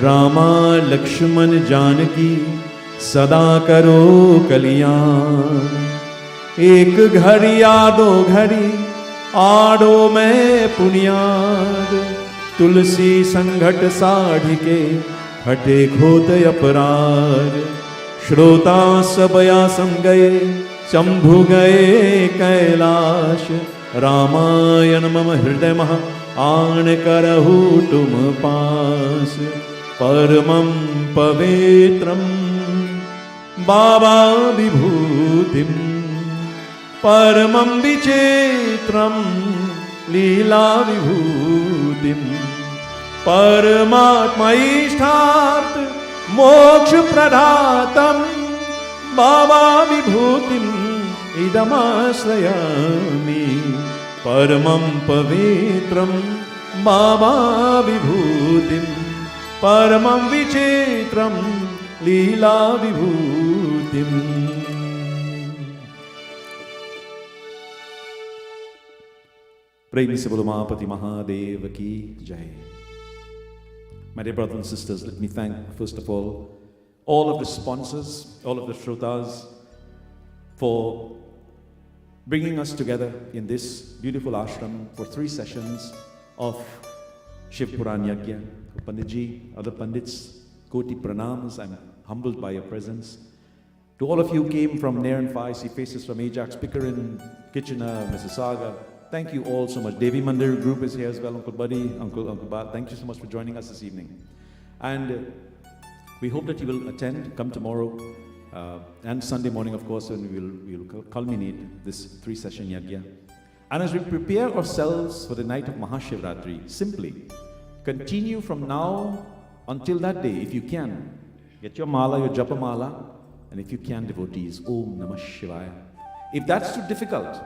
रामा लक्ष्मण जानकी सदा करो कल्याण। एक घड़ी आदो घड़ी आडो में पुनियाद, तुलसी संघट साढ़ी के हटे खोत अपराध। श्रोता सब आसम गए, शंभु गए कैलाश, रामायण मम हृदय महा आन करहु तुम पास। परमं पवित्रं बाबा विभूतिं, परमं विचित्रं लीला विभूतिं, परमात्मा इष्टार्थ मोक्ष प्रदातं, बाबा विभूतिं इदमाश्रयामि। परमं पवित्रं बाबा विभूतिं, परमं विचित्रं लीला विभूतिम्। प्रेम से बोलो महापति महादेव की जय। My dear brothers and sisters, let me thank first of all of the sponsors, all of the shrotas for bringing us together in this beautiful ashram for 3 sessions of Shiv Purana Yagya. Panditji, other Pandits, Koti Pranams, I'm humbled by your presence. To all of you who came from near and far, I see faces from Ajax, Pickering, Kitchener, Mississauga. Thank you all so much. Devi Mandir group is here as well, Uncle Buddy, Uncle Bal. Thank you so much for joining us this evening. And we hope that you will attend, come tomorrow, and Sunday morning, of course, when we will culminate this 3-session Yagya. And as we prepare ourselves for the night of Mahashivratri, simply continue from now until that day, if you can. Get your mala, your japa mala, And if you can, devotees, Om Namah Shivaya. If that's too difficult,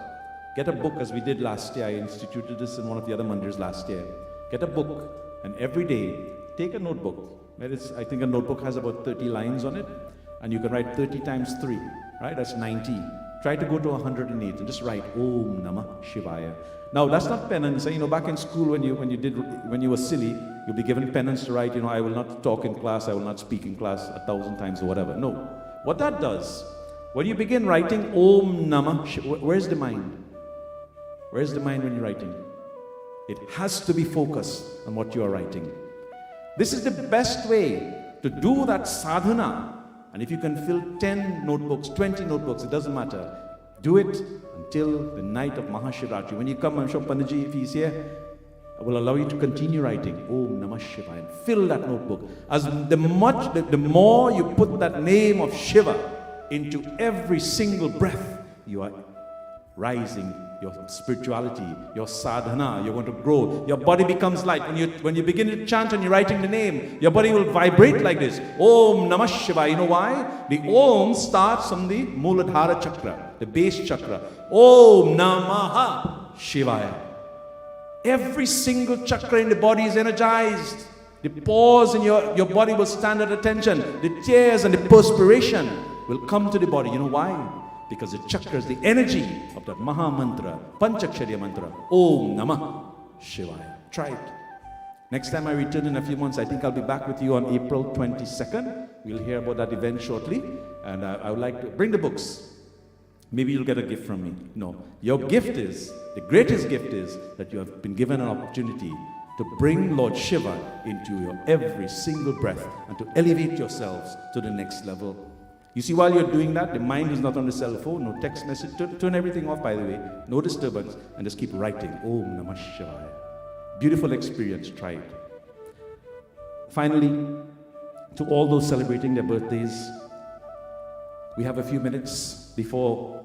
get a book as we did last year. I instituted this in one of the other mandirs last year. Get a book and every day take a notebook. I think a notebook has about 30 lines on it, and you can write 30 times 3, right? That's 90. Try to go to 108 and just write Om Namah Shivaya. Now that's not penance. Back in school when you were silly, you'll be given penance to write, I will not talk in class, I will not speak in class 1,000 times or whatever. No. What that does, when you begin writing Om Namah, where's the mind? Where's the mind when you're writing? It has to be focused on what you are writing. This is the best way to do that sadhana. And if you can fill 10 notebooks, 20 notebooks, it doesn't matter. Do it until the night of Mahashivratri. When you come, I'm sure Panditji, if he's here, will allow you to continue writing Om Namah Shivaya and fill that notebook. As the more you put that name of Shiva into every single breath, you are rising your spirituality, your sadhana, you're going to grow. Your body becomes light. When you begin to chant and you're writing the name, your body will vibrate like this. Om Namah Shivaya. You know why? The Om starts from the Muladhara chakra, the base chakra. Om Namaha Shivaya. Every single chakra in the body is energized. The pores in your body will stand at attention. The tears and the perspiration will come to the body. You know why? Because the chakras, the energy of that Maha Mantra, Panchakshariya Mantra, Om Namah Shivaya. Try it. Next time I return in a few months, I think I'll be back with you on April 22nd. We'll hear about that event shortly. And I would like to bring the books. Maybe you'll get a gift from me. No. Your gift is, the greatest gift is that you have been given an opportunity to bring Lord Shiva into your every single breath and to elevate yourselves to the next level. You see, while you're doing that, the mind is not on the cell phone, no text message. Turn everything off, by the way. No disturbance. And just keep writing. Om Namah Shivaya. Beautiful experience. Try it. Finally, to all those celebrating their birthdays, we have a few minutes before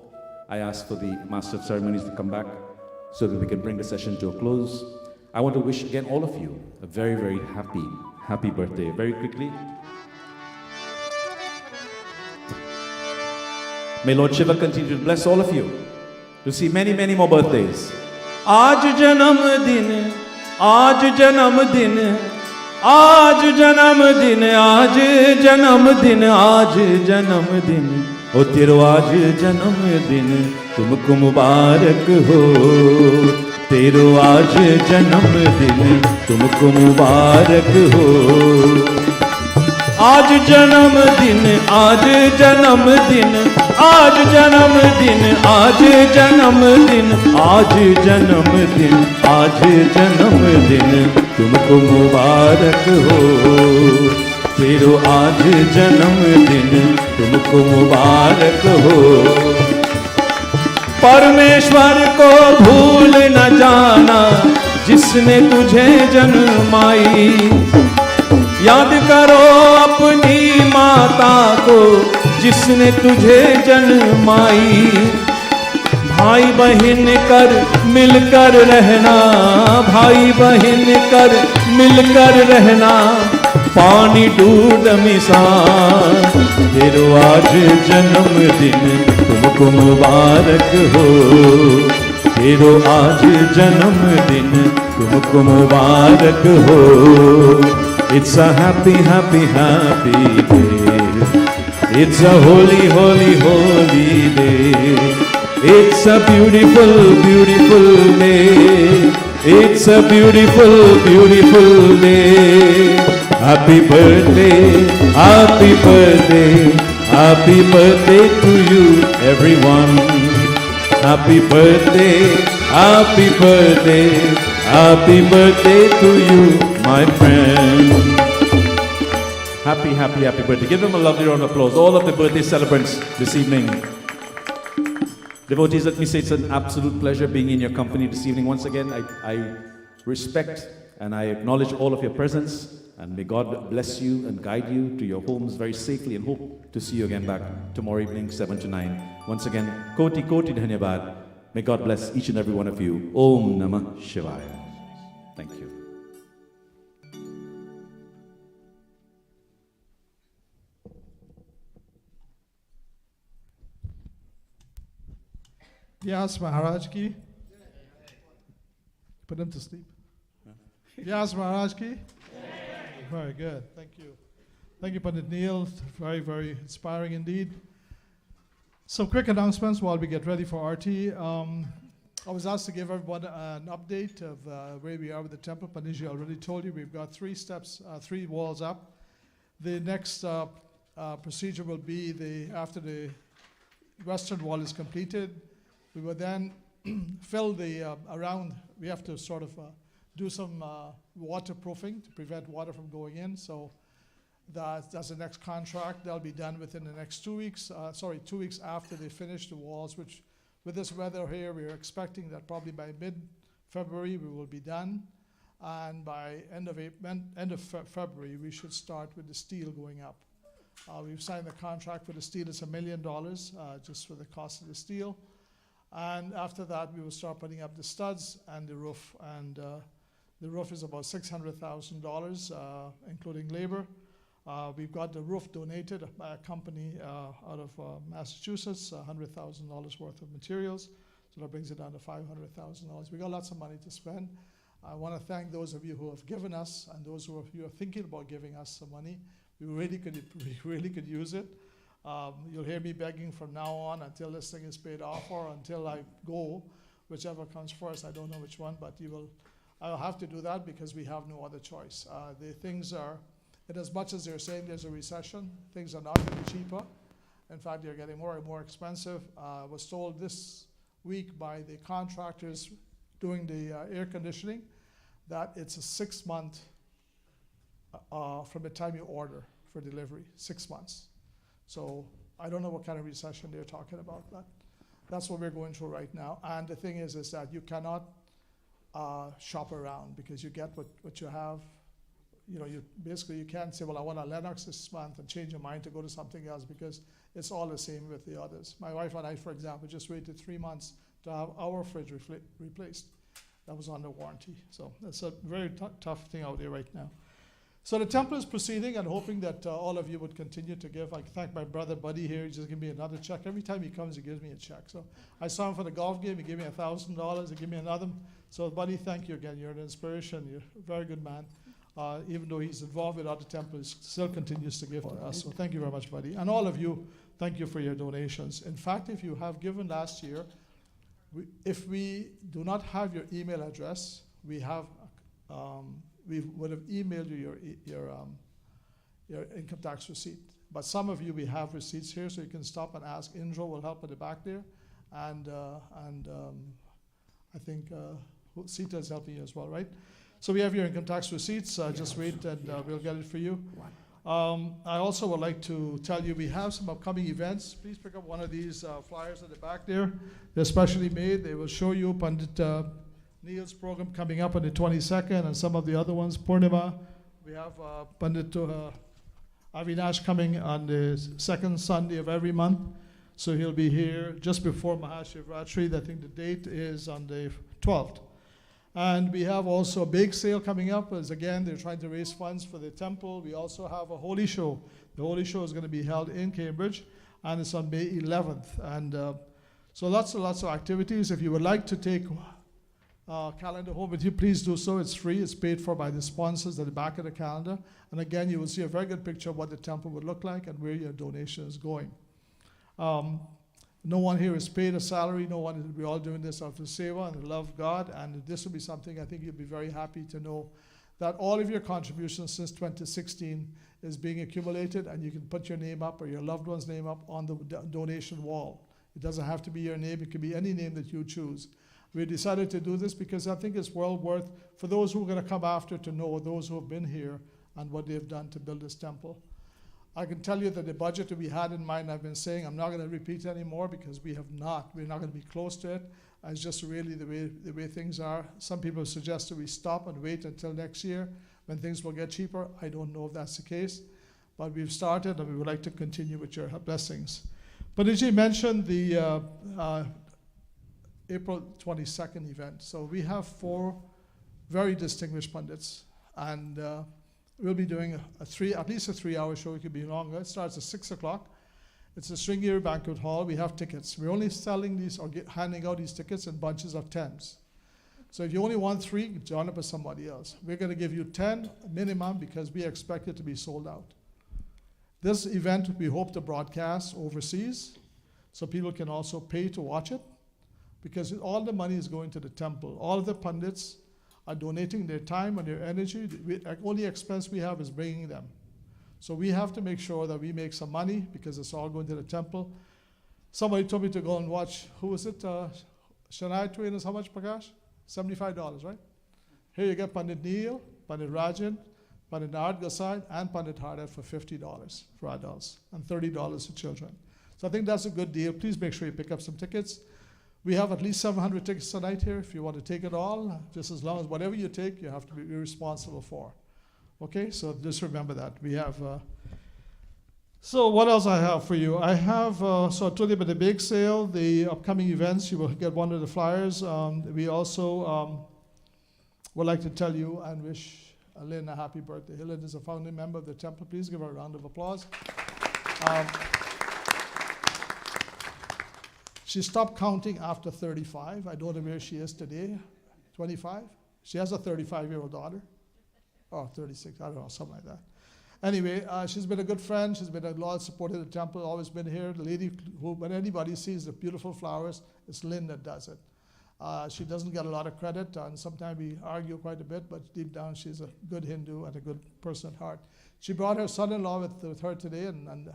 I ask for the Master of Ceremonies to come back so that we can bring the session to a close. I want to wish again all of you a very, very happy birthday. Very quickly. May Lord Shiva continue to bless all of you to see many, many more birthdays. Aaj janam din, aaj janam din, aaj janam din, aaj janam din, aaj janam din. O tero aaj janam din, tumko mubarak ho. Tero aaj janam din, tumko mubarak ho. आज जन्म दिन, आज जन्म दिन, आज जन्म दिन, आज जन्म दिन, आज जन्म दिन, आज जन्म दिन, तुमको मुबारक हो। तेरो आज जन्म दिन, तुमको मुबारक हो। परमेश्वर को भूल न जाना जिसने तुझे जन्माई। याद करो अपनी माता को जिसने तुझे जन्माई। भाई बहन कर मिलकर रहना, भाई बहन कर मिलकर रहना, पानी दूध मिसाल। तेरो आज जन्मदिन तुमको मुबारक हो। तेरो आज जन्मदिन तुमको मुबारक हो। It's a happy, happy, happy day. It's a holy, holy, holy day. It's a beautiful, beautiful day. It's a beautiful, beautiful day. Happy birthday, happy birthday, happy birthday to you, everyone. Happy birthday, happy birthday, happy birthday to you, my friend. Happy, happy, happy birthday. Give them a lovely round of applause. All of the birthday celebrants this evening. Devotees, let me say it's an absolute pleasure being in your company this evening. Once again, I respect and I acknowledge all of your presence. And may God bless you and guide you to your homes very safely, and hope to see you again back tomorrow evening, 7 to 9. Once again, Koti Koti Dhanyabad. May God bless each and every one of you. Om Namah Shivaya. Thank you. Vyas Maharaj ki. Put him to sleep. Vyas Maharaj ki. Very good. Thank you. Thank you, Pandit Neil. Very, very inspiring indeed. Some quick announcements while we get ready for RT. I was asked to give everyone an update of where we are with the temple. Panditji already told you we've got 3 steps, 3 walls up. The next procedure will be after the western wall is completed, we will then fill the around. We have to sort of do some waterproofing to prevent water from going in. So that's the next contract. That'll be done within the next 2 weeks. 2 weeks after they finish the walls, which with this weather here, we're expecting that probably by mid-February we will be done. And by end of February, we should start with the steel going up. We've signed the contract for the steel. It's $1 million just for the cost of the steel. And after that, we will start putting up the studs and the roof. And the roof is about $600,000, including labor. We've got the roof donated by a company out of Massachusetts, $100,000 worth of materials. So that brings it down to $500,000. We got lots of money to spend. I want to thank those of you who have given us and those who are thinking about giving us some money. We really could use it. You'll hear me begging from now on until this thing is paid off or until I go, whichever comes first. I don't know which one, but I'll have to do that because we have no other choice. The things are, in as much as they're saying there's a recession, things are not getting cheaper. In fact, they're getting more and more expensive. I was told this week by the contractors doing the air conditioning that it's a 6 month from the time you order for delivery, 6 months. So I don't know what kind of recession they're talking about, but that's what we're going through right now. And the thing is that you cannot shop around because you get what you have. You know, you can't say, well, I want a Lennox this month and change your mind to go to something else because it's all the same with the others. My wife and I, for example, just waited 3 months to have our fridge replaced. That was under warranty. So that's a very tough thing out there right now. So the temple is proceeding and hoping that all of you would continue to give. I thank my brother Buddy here. He just gave me another check. Every time he comes, he gives me a check. So I saw him for the golf game. He gave me $1,000. He gave me another. So Buddy, thank you again. You're an inspiration. You're a very good man. Even though he's involved with other temples, still continues to give to us. So thank you very much, Buddy. And all of you, thank you for your donations. In fact, if you have given last year, if we do not have your email address, we would have emailed you your income tax receipt. But some of you, we have receipts here, so you can stop and ask. Indra will help at the back there. And I think Sita is helping you as well, right? So we have your income tax receipts. Just wait and we'll get it for you. I also would like to tell you we have some upcoming events. Please pick up one of these flyers at the back there. They're specially made. They will show you Pandit Neil's program coming up on the 22nd and some of the other ones. Purnima, we have Pandit Avinash coming on the second Sunday of every month. So he'll be here just before Mahashivratri. I think the date is on the 12th. And we have also a big sale coming up, as again, they're trying to raise funds for the temple. We also have a holy show. The holy show is going to be held in Cambridge, and it's on May 11th. And so lots of activities. If you would like to take calendar home with you, please do so. It's free. It's paid for by the sponsors at the back of the calendar. And again, you will see a very good picture of what the temple would look like and where your donation is going. No one here is paid a salary. No one. We're all doing this out of seva and love God. And this will be something I think you'll be very happy to know that all of your contributions since 2016 is being accumulated, and you can put your name up or your loved one's name up on the donation wall. It doesn't have to be your name. It can be any name that you choose. We decided to do this because I think it's well worth for those who are going to come after to know those who have been here and what they've done to build this temple. I can tell you that the budget that we had in mind, I've been saying, I'm not going to repeat anymore because we're not going to be close to it. It's just really the way things are. Some people suggested we stop and wait until next year when things will get cheaper. I don't know if that's the case, but we've started and we would like to continue with your blessings. Panditji mentioned the April 22nd event. So we have 4 very distinguished pundits, and we'll be doing at least a 3-hour show. It could be longer. It starts at 6 o'clock. It's a Sringeri banquet hall. We have tickets. We're only selling these or handing out these tickets in bunches of 10s. So if you only want 3, join up with somebody else. We're going to give you 10 minimum because we expect it to be sold out. This event we hope to broadcast overseas so people can also pay to watch it because all the money is going to the temple. All of the pundits are donating their time and their energy. The only expense we have is bringing them. So we have to make sure that we make some money because it's all going to the temple. Somebody told me to go and watch, who was it? Shania Twain is how much, Prakash? $75, right? Here you get Pandit Neil, Pandit Rajan, Pandit Nard Gosai, and Pandit Hardat for $50 for adults and $30 for children. So I think that's a good deal. Please make sure you pick up some tickets. We have at least 700 tickets tonight here. If you want to take it all, just as long as whatever you take, you have to be responsible for. Okay, so just remember that. We have, so what else I have for you? I have, so I told you about the bake sale, the upcoming events. You will get one of the flyers. We also would like to tell you and wish Lynn a happy birthday. Lynn is a founding member of the temple. Please give her a round of applause. She stopped counting after 35. I don't know where she is today. 25? She has a 35-year-old daughter. Oh, 36, I don't know, something like that. Anyway, she's been a good friend. She's been a loyal supporter of the temple, always been here. The lady who, when anybody sees the beautiful flowers, it's Lynn that does it. She doesn't get a lot of credit, and sometimes we argue quite a bit, but deep down she's a good Hindu and a good person at heart. She brought her son-in-law with her today, and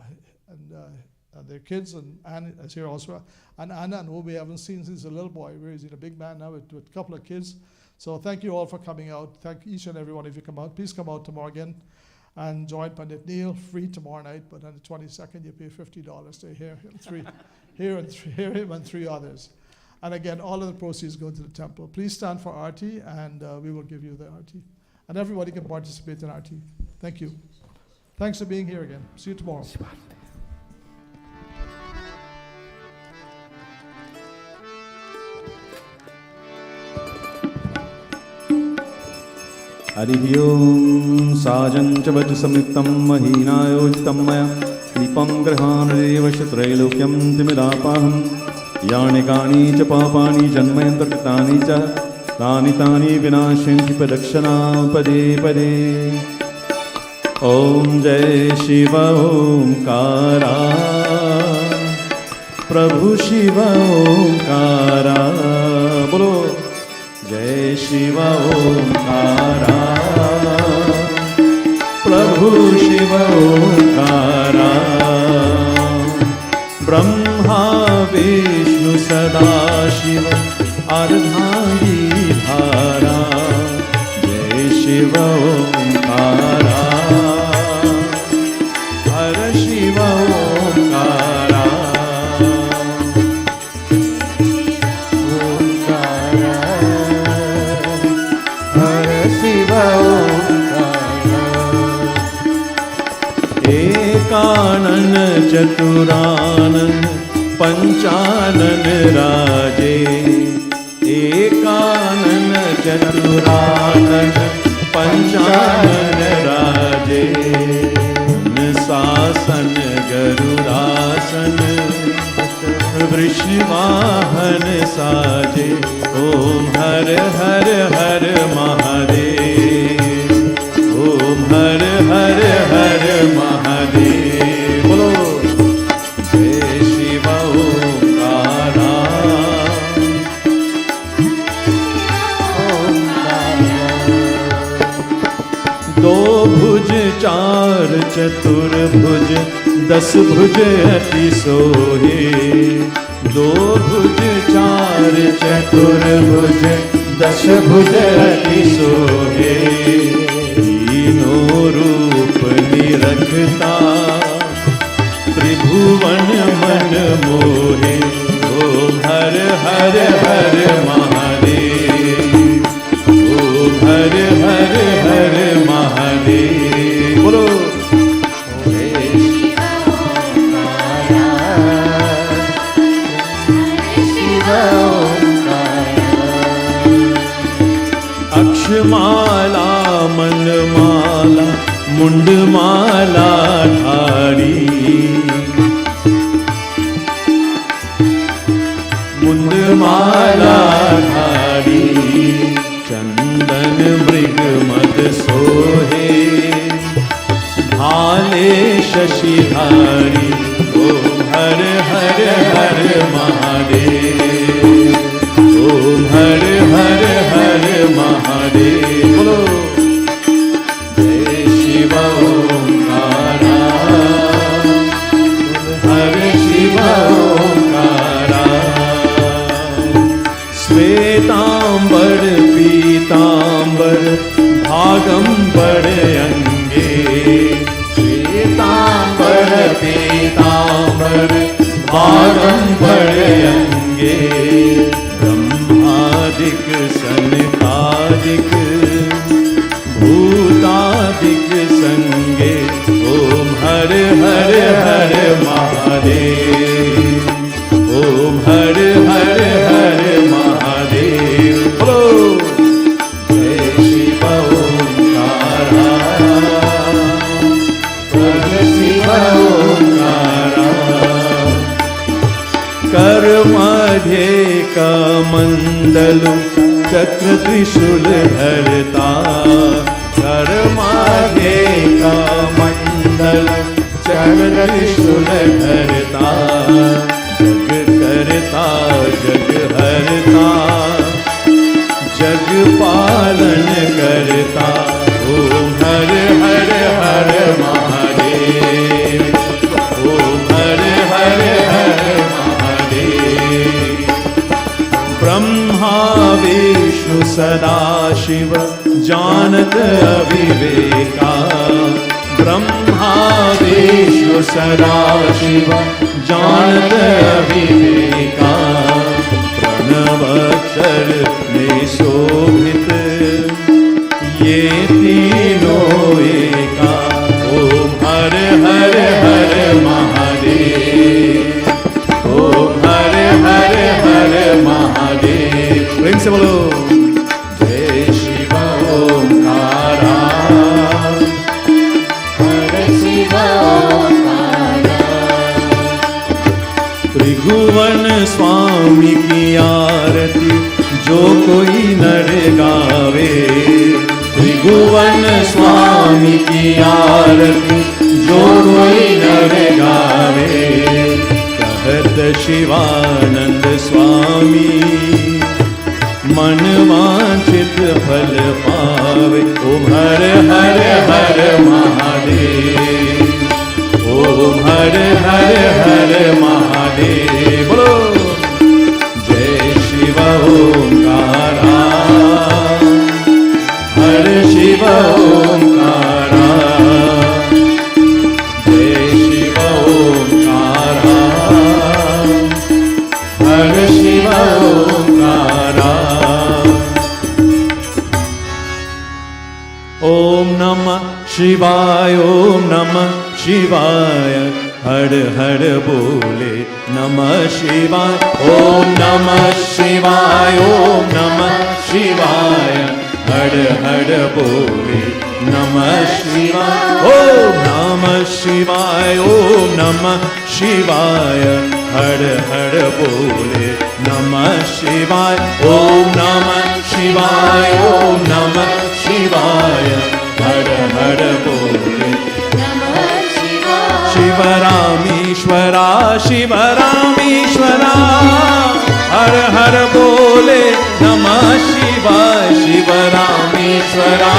their kids, and Anna is here also. And Anna, who we haven't seen since a little boy, where he's a big man now with a couple of kids. So thank you all for coming out. Thank each and every one of you come out. Please come out tomorrow again and join Pandit Neil, free tomorrow night, but on the 22nd you pay $50 to hear him and 3 others. And again, all of the proceeds go to the temple. Please stand for Aarti, and we will give you the Aarti. And everybody can participate in Aarti. Thank you. Thanks for being here again. See you tomorrow. हरिः ओं साजं च वचसमृक्तं महीनायोजितं मया दीपं गृहाणदेव त्रैलोक्यं तिमिरापाहं यानि कानि च पापानि जन्मयन्तर्कृतानि च तानि विनाशन्ति प्रदक्षिणा पदे पदे ॐ जय शिव ओंकारा प्रभु शिव ओंकारा बोलो जय शिव ओंकारा प्रभु शिव ओंकारा ब्रह्मा विष्णु सदाशिव अर्धांगी धारा जय शिव ओंकारा हर शिव ओंकारा एकानन चतुरानन पंचानन राजे एकानन चतुरानन पंचानन राजे शासन गरुड़ासन वृषवाहन साजे ओम हर हर हर महादेव ओम हर हर हर महादेव बोलो जय शिव ओंकारा दो भुज चार चतुर्भुज 10 भुज अति सोहे दो भुज चार चतुर्भुज 10 भुज अति सोहे तीनों रूप निरखता त्रिभुवन मन मोहे ओम हर हर हर महादेव ओम हर हर हर महादेव बोलो अक्षमाला मनमाला मुंडमाला धारी माला धारी चंदन मृग मद सोहे भाले शशिधारी ओम हर हर हर महादेव ओम हर हर हर महादेव बोलो जय शिव ओंकारा हर शिव ओंकारा श्वेतांबर पीतांबर भागंबर अंगे श्वेतांबर पीतांबर भागंबर अंगे ब्रह्मादिक सनकादिक भूतादिक संगे ओम हर हर हर महादेव ओम हर हर हर महादेव बोलो जय शिव ओंकारा हर शिव ओंकारा कर मध्ये कमंडलु चक्र त्रिशूल धरता कर मध्ये कमंडल चक्र त्रिशूल धरता जग करता जग हरता जग पालन करता ओम हर हर हर महादेव ओम हर हर हर महादेव ब्रह्मा विष्णु सदा शिव जानत अविवेका ब्रह्मा विष्णु सदा शिव जानत अविवेका प्रणव अक्षर में शोभित ये तीनों एका ओम हर हर हर महादेव ओम हर हर हर महादेव प्रेम से बोलो जय शिव ओंकारा हर शिव ओंकारा त्रिभुवन स्वामी की आरती जो कोई नर गावे त्रिभुवन स्वामी की आरती जो कोई नर गावे कहत शिवानंद स्वामी मन वांछित फल पावे ओम हर हर हर महादेव ओम हर हर हर महादेव बोलो जय शिव ओंकारा हर शिव ओंकारा जय शिव ओंकारा हर शिव ओंकारा ओम नमः शिवाय ओम नमः शिवाय हर हर बोले नमः शिवाय ओम नमः शिवाय ओम नमः शिवाय हर हर बोले नमः शिवाय ओम नमः शिवाय ओम नमः शिवाय हर हर बोले नमः शिवाय ओम नमः शिवाय ओम नमः शिवाय हर हर बोले शिव रामेश्वरा शिव रामेश्वरा हर हर बोले नमः शिवाय शिव रामेश्वरा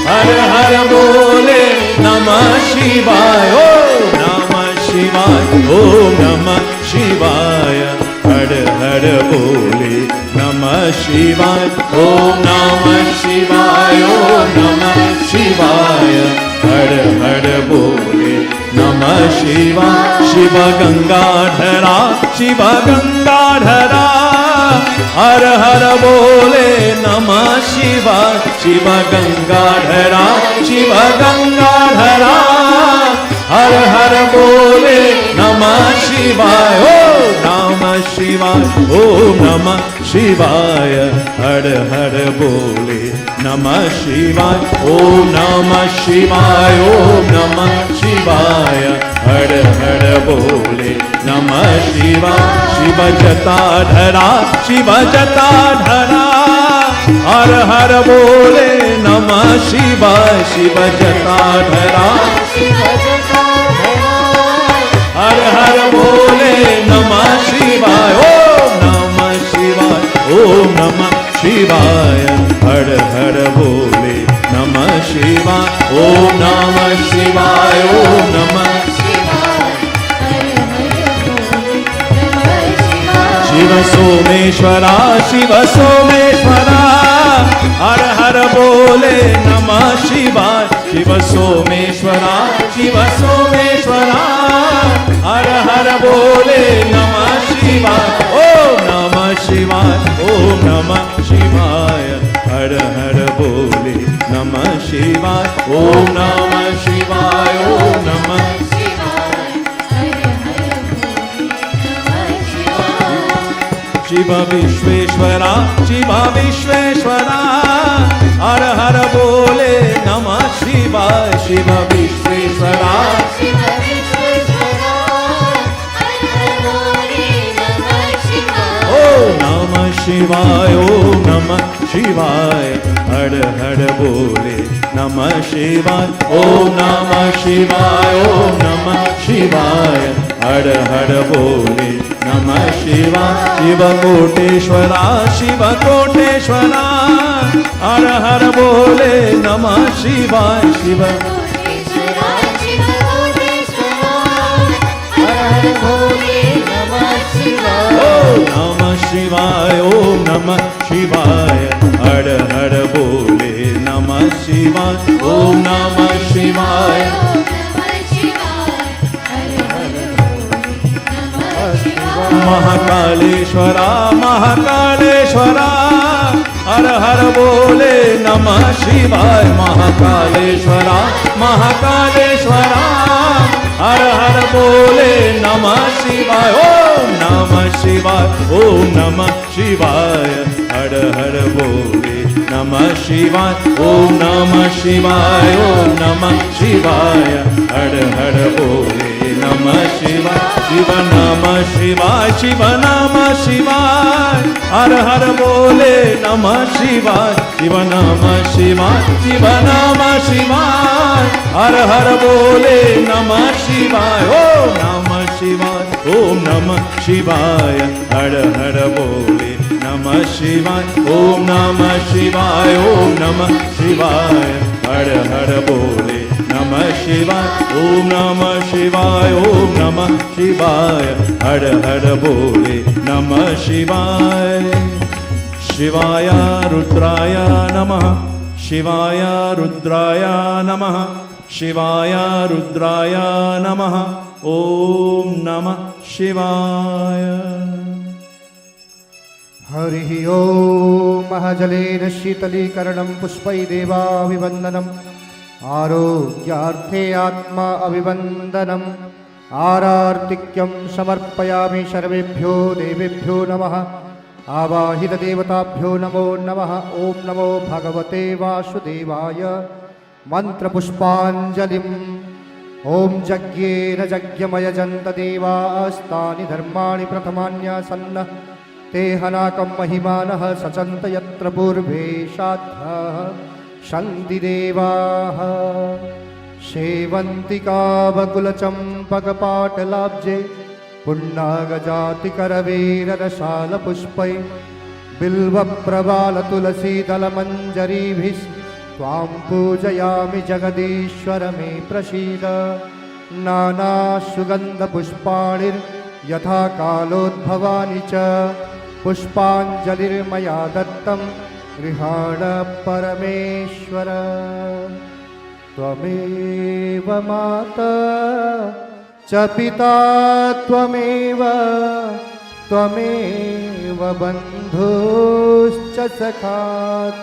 हर हर बोले नमः शिवाय ओम नमः शिवाय ओम नमः शिवाय हर हर बोले नमः शिवाय ओम नमः शिवाय ओम नमः शिवाय हर हर बोले नमः शिवाय शिव गंगाधरा शिव गंगाधरा हर हर बोले नमः शिवाय शिव गंगाधरा शिव गंगाधरा हर हर बोले नमः शिवाय, ओम नमः शिवाय, ओम नमः शिवाय, हर हर बोले नमः शिवाय, ओम नमः शिवाय, ओम नमः शिवाय, हर हर बोले नमः शिवाय। शिव जटाधरा, शिव जटाधरा, हर हर बोले नमः शिवाय, शिव जटाधरा, हर हर बोले नमः शिवाय, ओम नमः शिवाय, ओम नमः शिवाय, हर हर बोले नमः शिवाय, ओम नमः शिवाय, ओम नमः शिव सोमेश्वरा, शिव सोमेश्वरा, हर हर बोले नमः शिवाय, शिव सोमेश्वरा, शिव सोमेश्वरा, हर हर बोले नमः शिवाय, ओम नमः शिवाय, ओम नमः शिवाय, हर हर बोले नमः शिवाय, ओम नमः शिवाय, ओम नमः शिव विश्वेश्वरा, शिव विश्वेश्वरा, हर हर बोले नमः शिवाय, शिव विश्वेश्वरा, ओम नमः शिवाय, ओम नमः शिवाय, हर हर बोले नमः शिवाय, ओम नमः शिवाय, ओम नमः शिवाय, हर हर बोले नमः शिवाय। शिव कोटेश्वरा, शिव कोटेश्वरा, हर हर बोले नमः शिवाय, शिव ओम नमः शिवाय, ओम नमः शिवाय, हर हर बोले नमः शिवाय, ओम नमः शिवाय। महाकालेश्वरा, महाकालेश्वरा, हर हर बोले नमः शिवाय, महाकालेश्वरा, महाकालेश्वरा, हर हर बोले नमः शिवाय, ओम नमः शिवाय, ओम नमः शिवाय, हर हर बोले नमः शिवाय, ओम नमः शिवाय, ओम नमः शिवाय, हर हर बोले नमः शिवाय। शिव नमः शिवाय, शिव नमः शिवाय, हर हर बोले नमः शिवाय, शिव नमः शिवाय, शिव नमः शिवाय, हर हर बोले नमः शिवाय, ओम नमः शिवाय, ओम नमः शिवाय, हर हर बोले नमः शिवाय, ओम नमः शिवाय, ओम नमः शिवाय, हर हर बोले नमः शिवाय, ओम नमः शिवाय, ओम नमः शिवाय, हर हर बोले नमः शिवाय। शिवाय रुद्राय नमः, शिवाय रुद्राय नमः, शिवाय रुद्राय नमः, ओम नमः शिवाय। हरिः ओम महजलेन शीतलीकरणं पुष्पैदेवाभिवन्दनम् आरोग्यार्थे आत्मा अभिवन्दनम् आरार्तिक्यं समर्पयामि सर्वेभ्यो देवेभ्यो नमः आवाहितदेवताभ्यो नमो नमः ओम नमो भगवते वासुदेवाय मन्त्रपुष्पाञ्जलिम् ओम यज्ञेन यज्ञमयजन्त देवास्तानि धर्माणि प्रथमान्यासन्न ते हनाकं महिमानः सचन्त यत्र पूर्वे शाद्धः सन्ति देवाः सेवन्तिकावकुलचम्पकपाटलाब्जे पुण्णागजातिकरवीररसालपुष्पै बिल्वप्रबालतुलसीदलमञ्जरीभिः त्वां पूजयामि जगदीश्वर मे प्रसीद नानासुगन्धपुष्पाणिर्यथा कालोद्भवानि च पुष्पाञ्जलिर्मया दत्तं गृहाण परमेश्वर त्वमेव माता च पिता त्वमेव त्वमेव बन्धुश्च सखा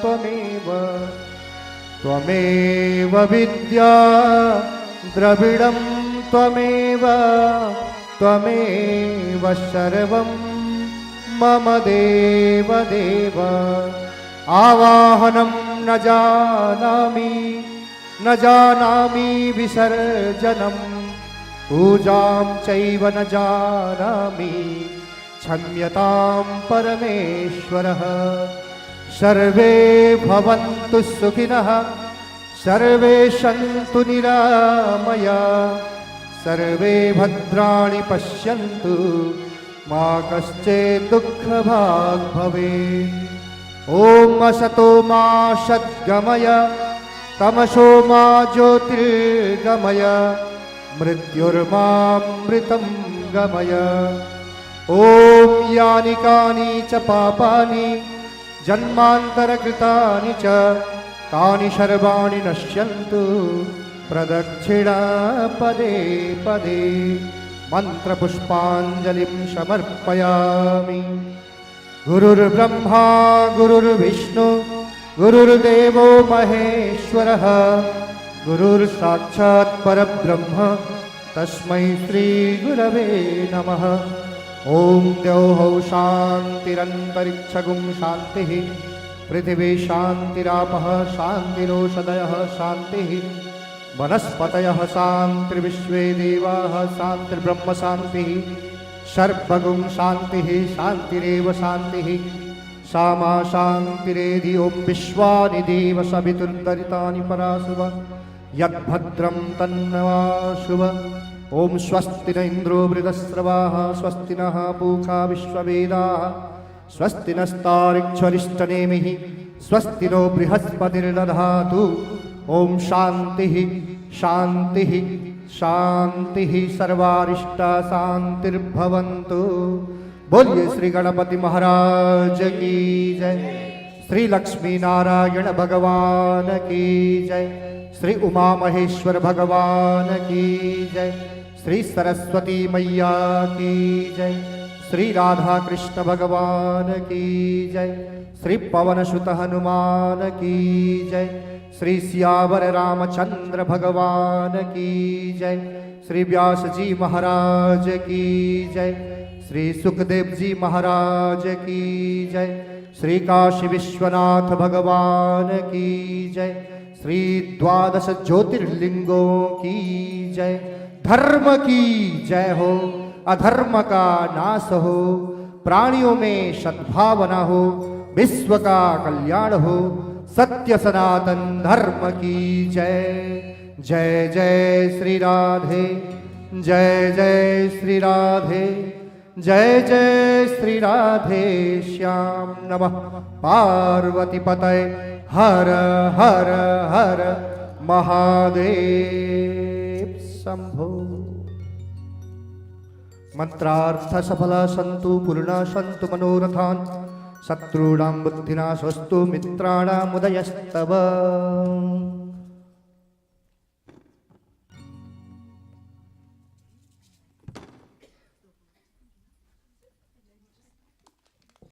त्वमेव त्वमेव विद्या द्रविडं त्वमेव त्वमेव सर्वं मम देव देव आवाहनं न जानामि विसर्जनं पूजां चैव न जानामि क्षम्यतां परमेश्वरः सर्वे भवन्तु सुखिनः सर्वे सन्तु निरामया सर्वे भद्राणि पश्यन्तु मा कश्चित् दुःखभाग् भवेत् ॐ असतो मा सद्गमय तमसो मा ज्योतिर्गमय मृत्युर्मामृतं गमय ॐ यानि कानि च पापानि जन्मान्तरकृतानि च तानि सर्वाणि नश्यन्तु प्रदक्षिणा पदे पदे मन्त्रपुष्पाञ्जलिं समर्पयामि गुरुर्ब्रह्मा गुरुर्विष्णु गुरुर्देवो महेश्वरः गुरुर्साक्षात् परब्रह्म तस्मै श्रीगुरवे नमः ॐ द्यौः शान्तिरन्तरिक्षगुं शान्तिः पृथिवी शान्तिरापः शान्तिरोषधयः शान्तिः वनस्पतयः शान्तिर्विश्वे देवाः शान्तिर्ब्रह्म शान्तिः सर्वगुं शान्तिः शान्तिरेव शान्तिः सामा शान्तिरेधि ॐ विश्वानि देव सवितुर्दरितानि पराशुव यद्भद्रं तन्नवाशुव ॐ स्वस्ति न इन्द्रो वृदस्रवाः स्वस्ति नः पूषा विश्ववेदाः स्वस्ति नस्तारिक्षरिष्टनेमिः स्वस्ति नो बृहस्पतिर्दधातु ॐ शान्तिः शान्तिः शान्तिः सर्वारिष्टा शान्तिर्भवन्तु बोलिए श्री गणपति महाराज की जय श्री लक्ष्मी नारायण भगवान की जय श्री उमा महेश्वर भगवान की जय श्री सरस्वती मैया की जय श्री राधा कृष्ण भगवान की जय श्री पवन सुत हनुमान की जय श्री सियावर रामचंद्र भगवान की जय श्री व्यास जी महाराज की जय श्री सुखदेव जी महाराज की जय श्री काशी विश्वनाथ भगवान की जय श्री द्वादश ज्योतिर्लिंगों की जय धर्म की जय हो अधर्म का नाश हो प्राणियों में सद्भावना हो विश्व का कल्याण हो सत्य सनातन धर्म की जय जय जय श्री राधे जय जय श्री राधे जय जय श्री राधे श्याम नमः पार्वती पतये हर हर हर महादेव शंभो मंत्रार्थ सफल सन्तु पूर्ण सन्तु मनोरथान् शत्रूणां बुद्धिनाशस्तु मित्राणामुदयस्तव